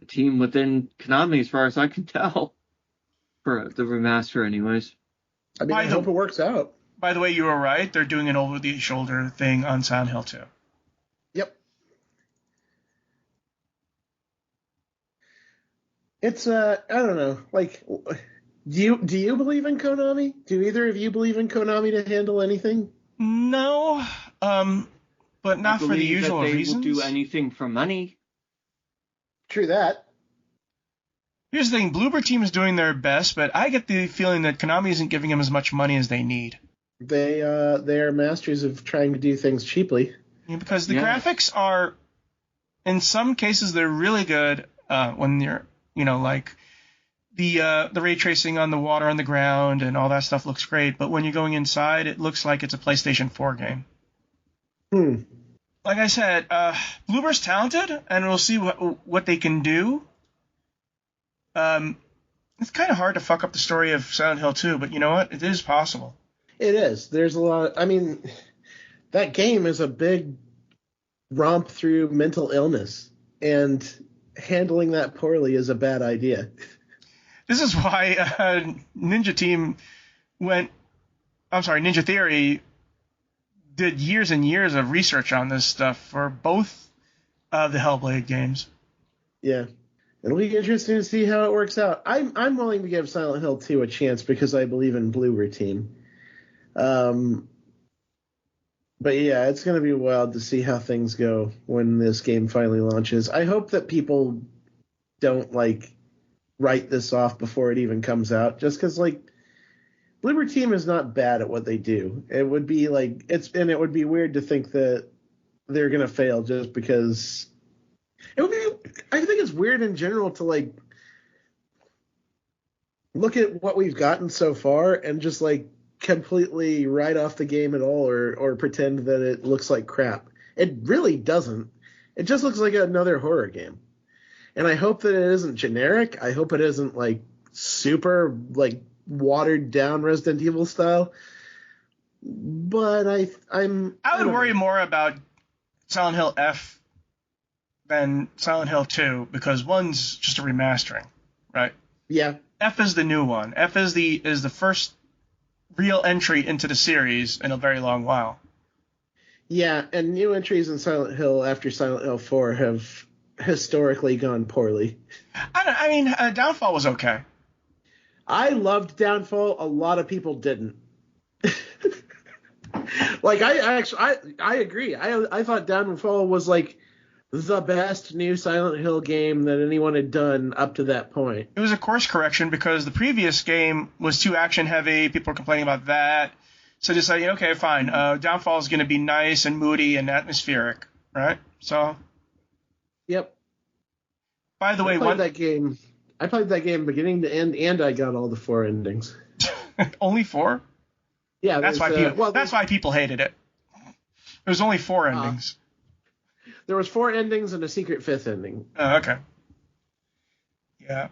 team within Konami, as far as I can tell, for the remaster, anyways. I mean, I hope it works out. By the way, you were right. They're doing an over-the-shoulder thing on Silent Hill 2. Yep. It's I don't know. Like, do you believe in Konami? Do either of you believe in Konami to handle anything? No, but not for the usual reasons. They will do anything for money. True that. Here's the thing: Bloober Team is doing their best, but I get the feeling that Konami isn't giving them as much money as they need. They are masters of trying to do things cheaply. Yeah, because the graphics are, in some cases, they're really good when you're, like the ray tracing on the water on the ground and all that stuff looks great. But when you're going inside, it looks like it's a PlayStation 4 game. Like I said, Bloober's talented, and we'll see what they can do. It's kind of hard to fuck up the story of Silent Hill 2, but you know what? It is possible. It is. There's a lot. I mean, that game is a big romp through mental illness, and handling that poorly is a bad idea. This is why Ninja Theory did years and years of research on this stuff for both of the Hellblade games. Yeah. It'll be interesting to see how it works out. I'm willing to give Silent Hill 2 a chance because I believe in Bloober Team. But yeah, it's going to be wild to see how things go when this game finally launches. I hope that people don't write this off before it even comes out, just because Bloober Team is not bad at what they do. It would be it would be weird to think that they're going to fail just because it would be. I think it's weird in general to look at what we've gotten so far and just completely write off the game at all or pretend that it looks like crap. It really doesn't. It just looks like another horror game. And I hope that it isn't generic. I hope it isn't super watered down Resident Evil style. But I would worry more about Silent Hill F than Silent Hill 2 because one's just a remastering, right? Yeah. F is the new one. F is the first real entry into the series in a very long while. Yeah, and new entries in Silent Hill after Silent Hill 4 have historically gone poorly. Downfall was okay. I loved Downfall. A lot of people didn't. I agree. I thought Downfall was the best new Silent Hill game that anyone had done up to that point. It was a course correction because the previous game was too action heavy. People were complaining about that. So decided, okay, fine. Downfall is going to be nice and moody and atmospheric, right? So. Yep. By the way, I played that game beginning to end, and I got all the 4 endings. Only 4? Yeah, that's why people hated it. There's only 4 endings. There was 4 endings and a secret 5th ending. Oh, okay. Yeah.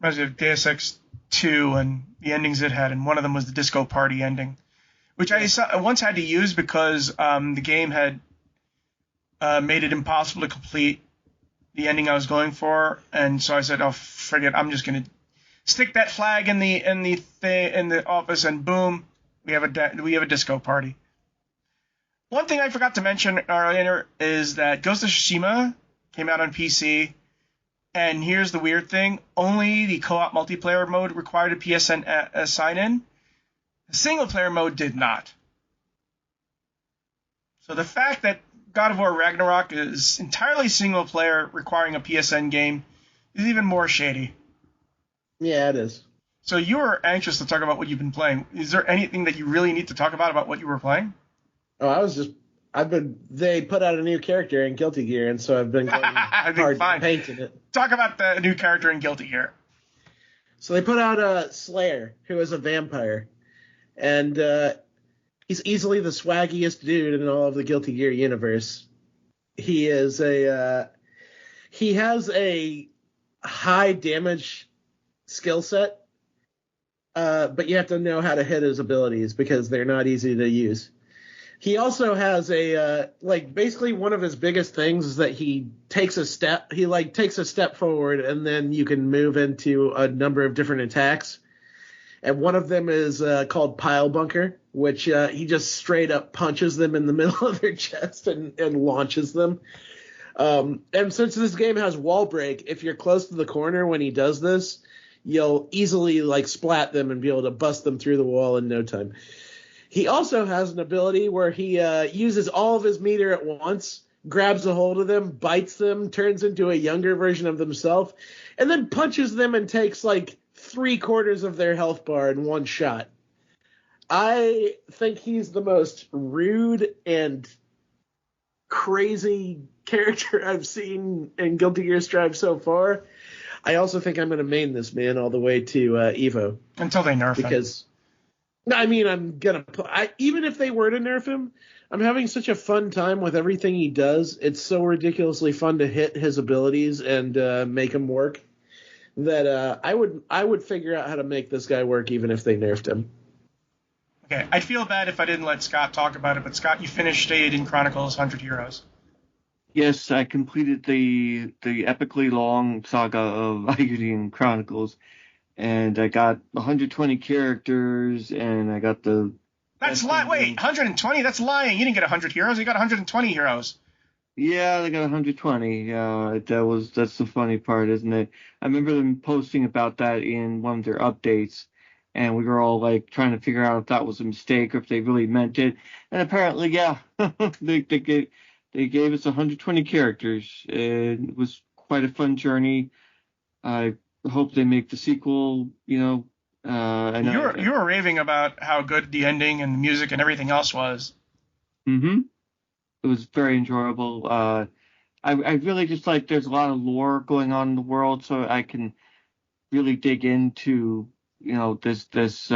Reminds me of Deus Ex 2 and the endings it had, and one of them was the disco party ending, which I once had to use because the game had made it impossible to complete the ending I was going for, and so I said, "Oh, forget! I'm just gonna stick that flag in the office, and boom, we have a disco party." One thing I forgot to mention earlier is that Ghost of Tsushima came out on PC, and here's the weird thing: only the co-op multiplayer mode required a PSN sign-in. The single-player mode did not. So the fact that God of War Ragnarok is entirely single-player, requiring a PSN game, is even more shady. Yeah, it is. So you were anxious to talk about what you've been playing. Is there anything that you really need to talk about what you were playing? Oh, they put out a new character in Guilty Gear, and so I've been going hard painting it. Talk about the new character in Guilty Gear. So they put out Slayer, who is a vampire, and he's easily the swaggiest dude in all of the Guilty Gear universe. He has a high damage skill set, but you have to know how to hit his abilities because they're not easy to use. He also has basically one of his biggest things is that he takes a step forward, and then you can move into a number of different attacks. And one of them is called Pile Bunker, which he just straight up punches them in the middle of their chest and launches them. And since this game has wall break, if you're close to the corner when he does this, you'll easily splat them and be able to bust them through the wall in no time. He also has an ability where he uses all of his meter at once, grabs a hold of them, bites them, turns into a younger version of himself, and then punches them and takes 3/4 of their health bar in one shot. I think he's the most rude and crazy character I've seen in Guilty Gear Strive so far. I also think I'm going to main this man all the way to Evo. Until they nerf him. Because, I mean, I'm going to even if they were to nerf him, I'm having such a fun time with everything he does. It's so ridiculously fun to hit his abilities and make him work that I would figure out how to make this guy work even if they nerfed him. Okay, I'd feel bad if I didn't let Scott talk about it, but Scott, you finished Eiyuden Chronicles 100 Heroes. Yes, I completed the epically long saga of Eiyuden Chronicles, and I got 120 characters, and I got the... That's lying. Wait, 120? That's lying. You didn't get 100 heroes. You got 120 heroes. Yeah, they got 120. That's the funny part, isn't it? I remember them posting about that in one of their updates, and we were all trying to figure out if that was a mistake or if they really meant it. And apparently, yeah, they gave us 120 characters. It was quite a fun journey. I hope they make the sequel. You were raving about how good the ending and the music and everything else was. Mm-hmm. It was very enjoyable. I really just there's a lot of lore going on in the world, so I can really dig into this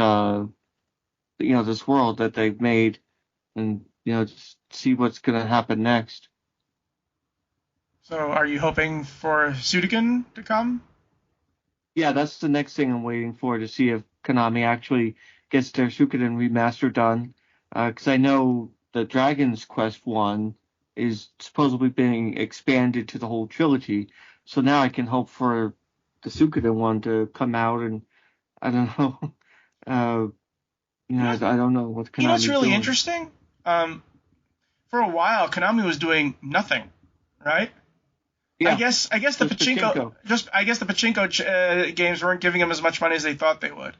world that they've made, and just see what's going to happen next. So, are you hoping for Suikoden to come? Yeah, that's the next thing I'm waiting for, to see if Konami actually gets their Suikoden remaster done, because I know the Dragon's Quest 1 is supposedly being expanded to the whole trilogy. So now I can hope for the Suikoden one to come out, and I don't know. I don't know what Konami's doing. You know what's really interesting? For a while, Konami was doing nothing, right? Yeah, I guess the pachinko games weren't giving them as much money as they thought they would.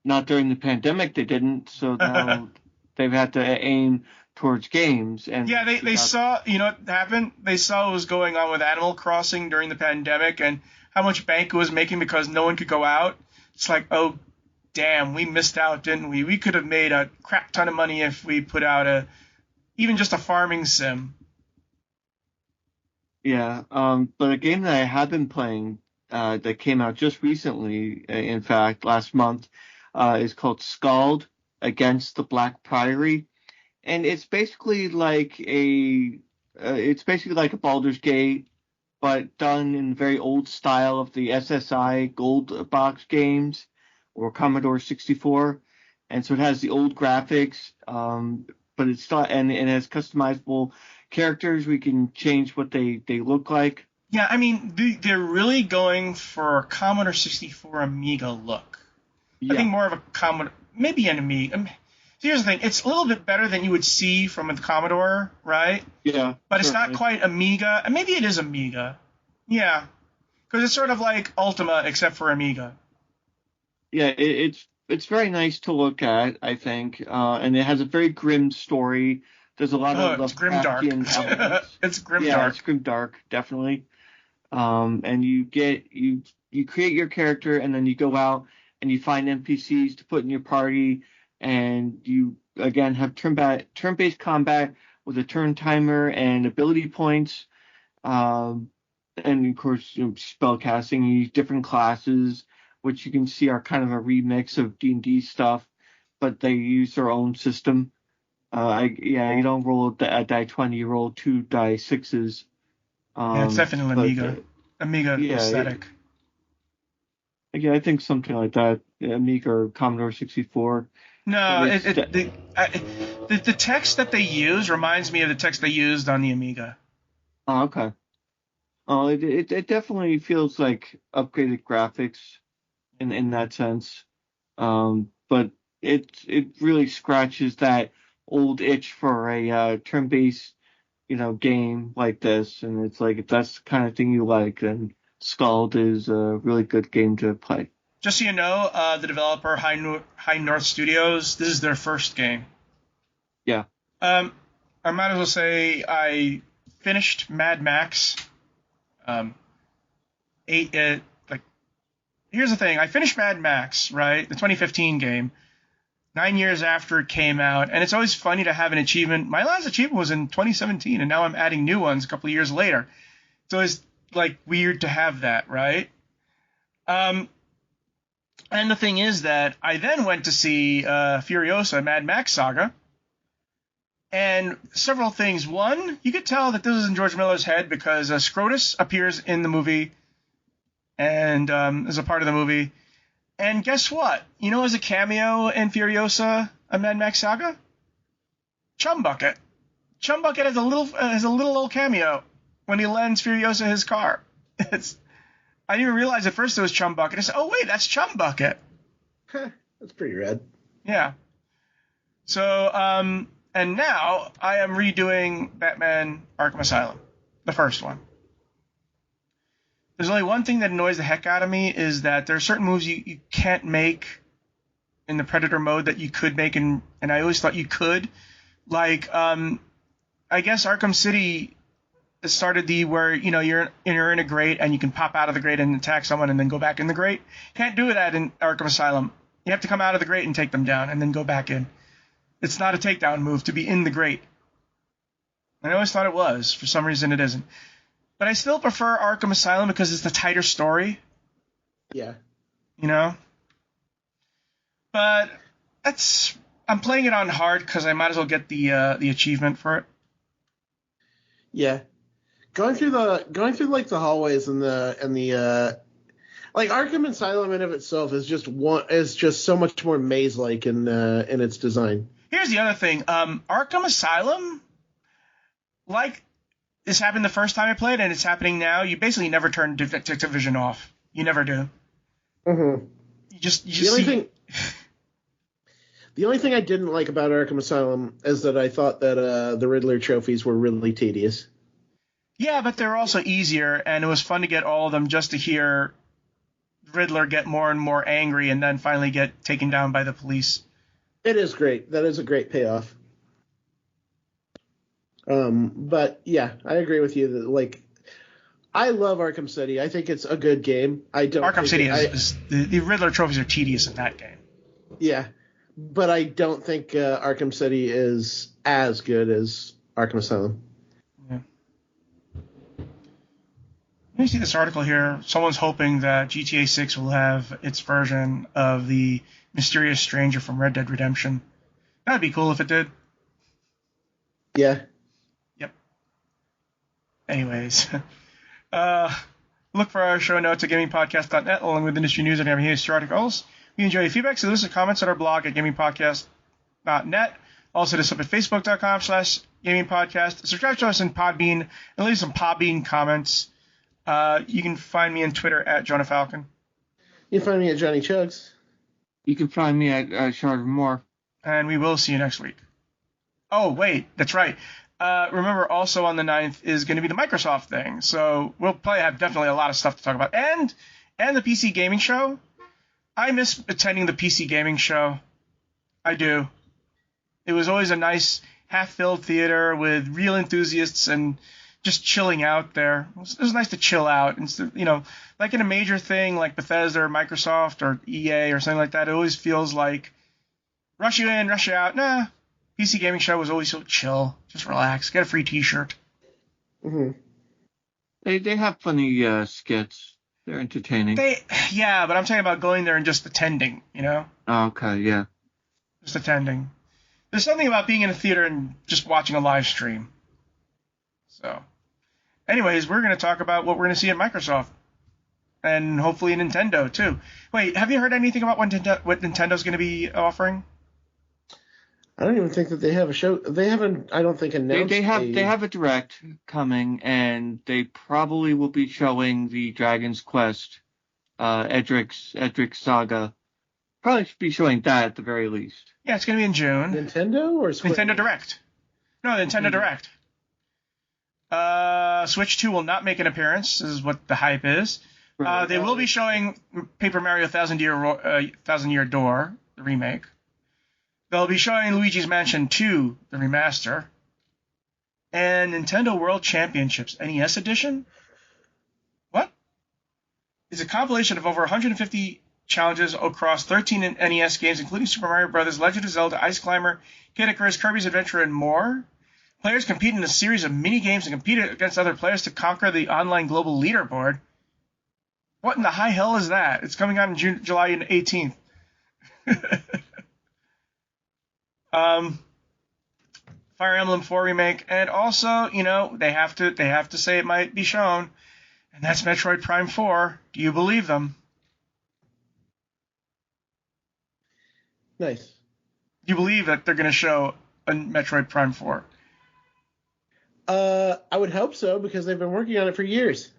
Not during the pandemic, they didn't. So now they've had to aim towards games. And yeah, they saw, what happened? They saw what was going on with Animal Crossing during the pandemic and how much bank it was making because no one could go out. It's oh, damn, we missed out, didn't we? We could have made a crap ton of money if we put out even just a farming sim. Yeah, but a game that I have been playing that came out just recently, in fact, last month, is called Scald Against the Black Priory. And it's basically like a Baldur's Gate, but done in very old style of the SSI Gold Box games or Commodore 64. And so it has the old graphics, but it's still, and it has customizable characters. We can change what they look like. Yeah, I mean, they're really going for a Commodore 64 Amiga look. Yeah. I think more of a Commodore, maybe an Amiga. Here's the thing. It's a little bit better than you would see from a Commodore, right? Yeah. But it's not quite Amiga. And maybe it is Amiga. Yeah. Because it's sort of like Ultima, except for Amiga. Yeah, it's very nice to look at, I think. And it has a very grim story. There's a lot of it's grimdark. elements. It's grimdark. Yeah, it's grimdark, definitely. And you create your character, and then you go out and you find NPCs to put in your party, and you again have turn-based combat with a turn timer and ability points, and of course spell casting. You use different classes, which you can see are kind of a remix of D&D stuff, but they use their own system. You don't roll a die 20, you roll 2 die 6s. Yeah, it's definitely an Amiga aesthetic. I think something like that, Amiga or Commodore 64. No, the text that they use reminds me of the text they used on the Amiga. Oh, okay. Oh, it definitely feels like upgraded graphics in that sense. But it really scratches that old itch for a turn-based, game like this, and it's like if that's the kind of thing you like, then Scald is a really good game to play. Just so you know, the developer High North Studios, this is their first game. Yeah. I might as well say I finished Mad Max. Here's the thing. I finished Mad Max, right? The 2015 game. 9 years after it came out, and it's always funny to have an achievement. My last achievement was in 2017, and now I'm adding new ones a couple of years later. It's always like weird to have that, right? And the thing is that I then went to see Furiosa, Mad Max Saga, and several things. One, you could tell that this is in George Miller's head because Scrotus appears in the movie and is a part of the movie. And guess what? You know, as a cameo in Furiosa, a Mad Max Saga, Chum Bucket. Chum Bucket has a little old cameo when he lends Furiosa his car. I didn't even realize at first it was Chum Bucket. I said, "Oh wait, that's Chum Bucket." That's pretty rad. Yeah. So, and now I am redoing Batman Arkham Asylum, the first one. There's only one thing that annoys the heck out of me is that there are certain moves you can't make in the Predator mode that you could make, and I always thought you could. Like, I guess Arkham City started where you're in a grate and you can pop out of the grate and attack someone and then go back in the grate. Can't do that in Arkham Asylum. You have to come out of the grate and take them down and then go back in. It's not a takedown move to be in the grate. I always thought it was. For some reason, it isn't. But I still prefer Arkham Asylum because it's the tighter story. Yeah. But I'm playing it on hard because I might as well get the achievement for it. Yeah. Going through like the hallways and the like Arkham Asylum in of itself is just so much more maze-like in its design. Here's the other thing. Arkham Asylum, like this happened the first time I played, and it's happening now. You basically never turn Detective Vision off. You never do. Mm-hmm. You just The only thing I didn't like about Arkham Asylum is that I thought that the Riddler trophies were really tedious. Yeah, but they're also easier, and it was fun to get all of them just to hear Riddler get more and more angry and then finally get taken down by the police. It is great. That is a great payoff. But yeah, I agree with you that like I love Arkham City. I think it's a good game. Arkham City the Riddler trophies are tedious in that game. Yeah, but I don't think Arkham City is as good as Arkham Asylum. Yeah. Let me see this article here. Someone's hoping that GTA 6 will have its version of the mysterious stranger from Red Dead Redemption. That'd be cool if it did. Yeah. Yep. Anyways. Look for our show notes at gamingpodcast.net along with industry news and every history articles. We enjoy your feedback, so listen to comments at our blog at gamingpodcast.net. Also, just up at facebook.com/gamingpodcast. Subscribe to us in Podbean and leave some Podbean comments. You can find me on Twitter at Jonah Falcon. You can find me at Johnny Chugs. You can find me at Shard Moore. And we will see you next week. Oh, wait, that's right. Remember, also on the 9th is going to be the Microsoft thing. So we'll probably have definitely a lot of stuff to talk about. And the PC Gaming Show. I miss attending the PC Gaming Show. I do. It was always a nice half-filled theater with real enthusiasts and just chilling out there. It was nice to chill out. Instead, like in a major thing like Bethesda or Microsoft or EA or something like that, it always feels like rush you in, rush you out. Nah, PC Gaming Show was always so chill. Just relax. Get a free T-shirt. Mm-hmm. They have funny skits. They're entertaining. Yeah, but I'm talking about going there and just attending, Oh, okay, yeah. Just attending. There's something about being in a theater and just watching a live stream. So, anyways, we're going to talk about what we're going to see at Microsoft. And hopefully Nintendo, too. Wait, have you heard anything about what Nintendo's going to be offering? I don't even think that they have a show. They haven't, I don't think, announced. They have a direct coming, and they probably will be showing the Dragon's Quest, Edric's Saga. Probably should be showing that at the very least. Yeah, it's going to be in June. Nintendo or Switch? Nintendo Direct. No, Nintendo Direct. Switch 2 will not make an appearance, is what the hype is. They will be showing Paper Mario Thousand Year Door, the remake. They'll be showing Luigi's Mansion 2, the remaster. And Nintendo World Championships NES Edition? What? It's a compilation of over 150 challenges across 13 NES games, including Super Mario Bros., Legend of Zelda, Ice Climber, Kid Icarus, Kirby's Adventure, and more. Players compete in a series of mini-games and compete against other players to conquer the online global leaderboard. What in the high hell is that? It's coming out on July 18th. Fire Emblem 4 remake, and also, they have to say it might be shown, and that's Metroid Prime 4. Do you believe them? Nice. Do you believe that they're going to show a Metroid Prime 4? I would hope so, because they've been working on it for years.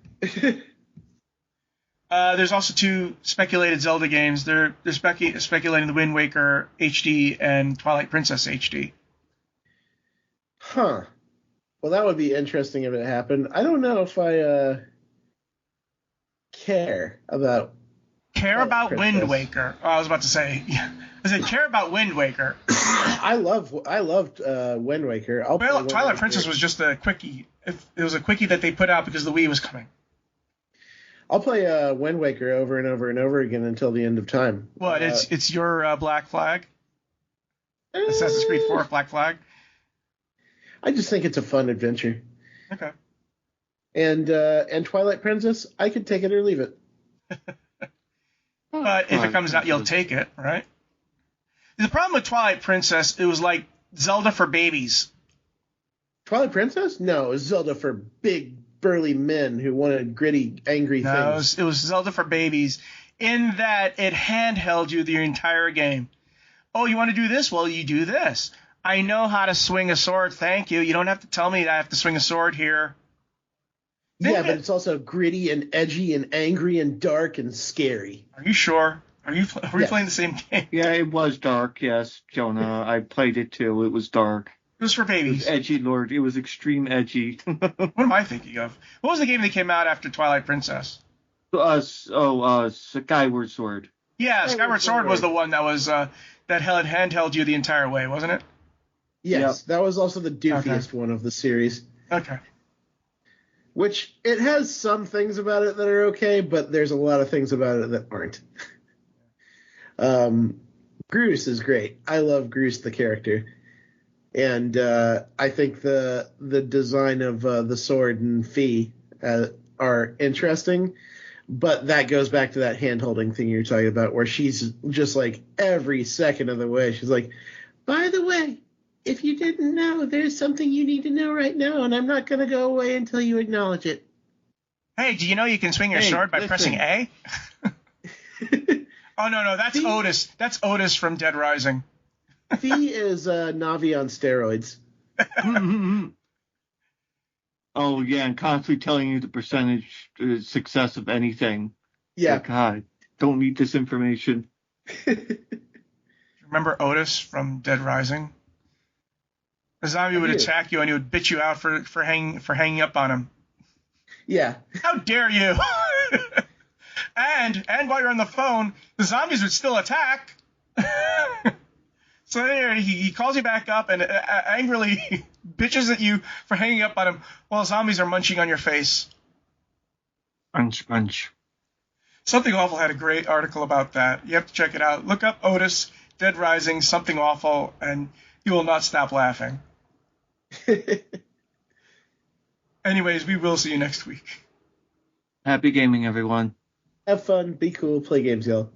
There's also 2 speculated Zelda games. They're speculating the Wind Waker HD and Twilight Princess HD. Huh. Well, that would be interesting if it happened. I don't know if I care about... Care about Princess. Wind Waker. Oh, I was about to say... I said care about Wind Waker. I loved Wind Waker. Twilight Princess was just a quickie. It was a quickie that they put out because the Wii was coming. I'll play Wind Waker over and over and over again until the end of time. What? It's your Black Flag? Assassin's Creed 4 Black Flag? I just think it's a fun adventure. Okay. And Twilight Princess, I could take it or leave it. But if it comes out, you'll take it, right? The problem with Twilight Princess, it was like Zelda for babies. Twilight Princess? No, it was Zelda for big, burly men who wanted gritty, angry things. It was Zelda for babies in that it handheld you the entire game. Oh, you want to do this? Well, you do this. I know how to swing a sword, thank you. You don't have to tell me I have to swing a sword here. Yeah, but it's also gritty and edgy and angry and dark and scary. Are you sure? Are we playing the same game? Yeah, it was dark, yes, Jonah. I played it too. It was dark. It was for babies. It was edgy, Lord. It was extreme edgy. What am I thinking of? What was the game that came out after Twilight Princess? Skyward Sword. Yeah, Skyward Sword was the one that was that handheld you the entire way, wasn't it? Yes, That was also the doofiest one of the series. Okay. Which, it has some things about it that are okay, but there's a lot of things about it that aren't. Groose is great. I love Groose, the character. And I think the design of the sword and Fee are interesting, but that goes back to that hand-holding thing you're talking about, where she's just like every second of the way, she's like, by the way, if you didn't know, there's something you need to know right now, and I'm not going to go away until you acknowledge it. Hey, do you know you can swing your sword by pressing A? Oh, no, that's Otis. That's Otis from Dead Rising. Fee is Navi on steroids. Oh, yeah, and constantly telling you the percentage success of anything. Yeah. Like, God, don't need this information. Remember Otis from Dead Rising? The zombie would attack you and he would bitch you out for hanging up on him. Yeah. How dare you? and while you're on the phone, the zombies would still attack. So there, he calls you back up and angrily bitches at you for hanging up on him while zombies are munching on your face. Munch. Something Awful had a great article about that. You have to check it out. Look up Otis, Dead Rising, Something Awful, and you will not stop laughing. Anyways, we will see you next week. Happy gaming, everyone. Have fun, be cool, play games, y'all.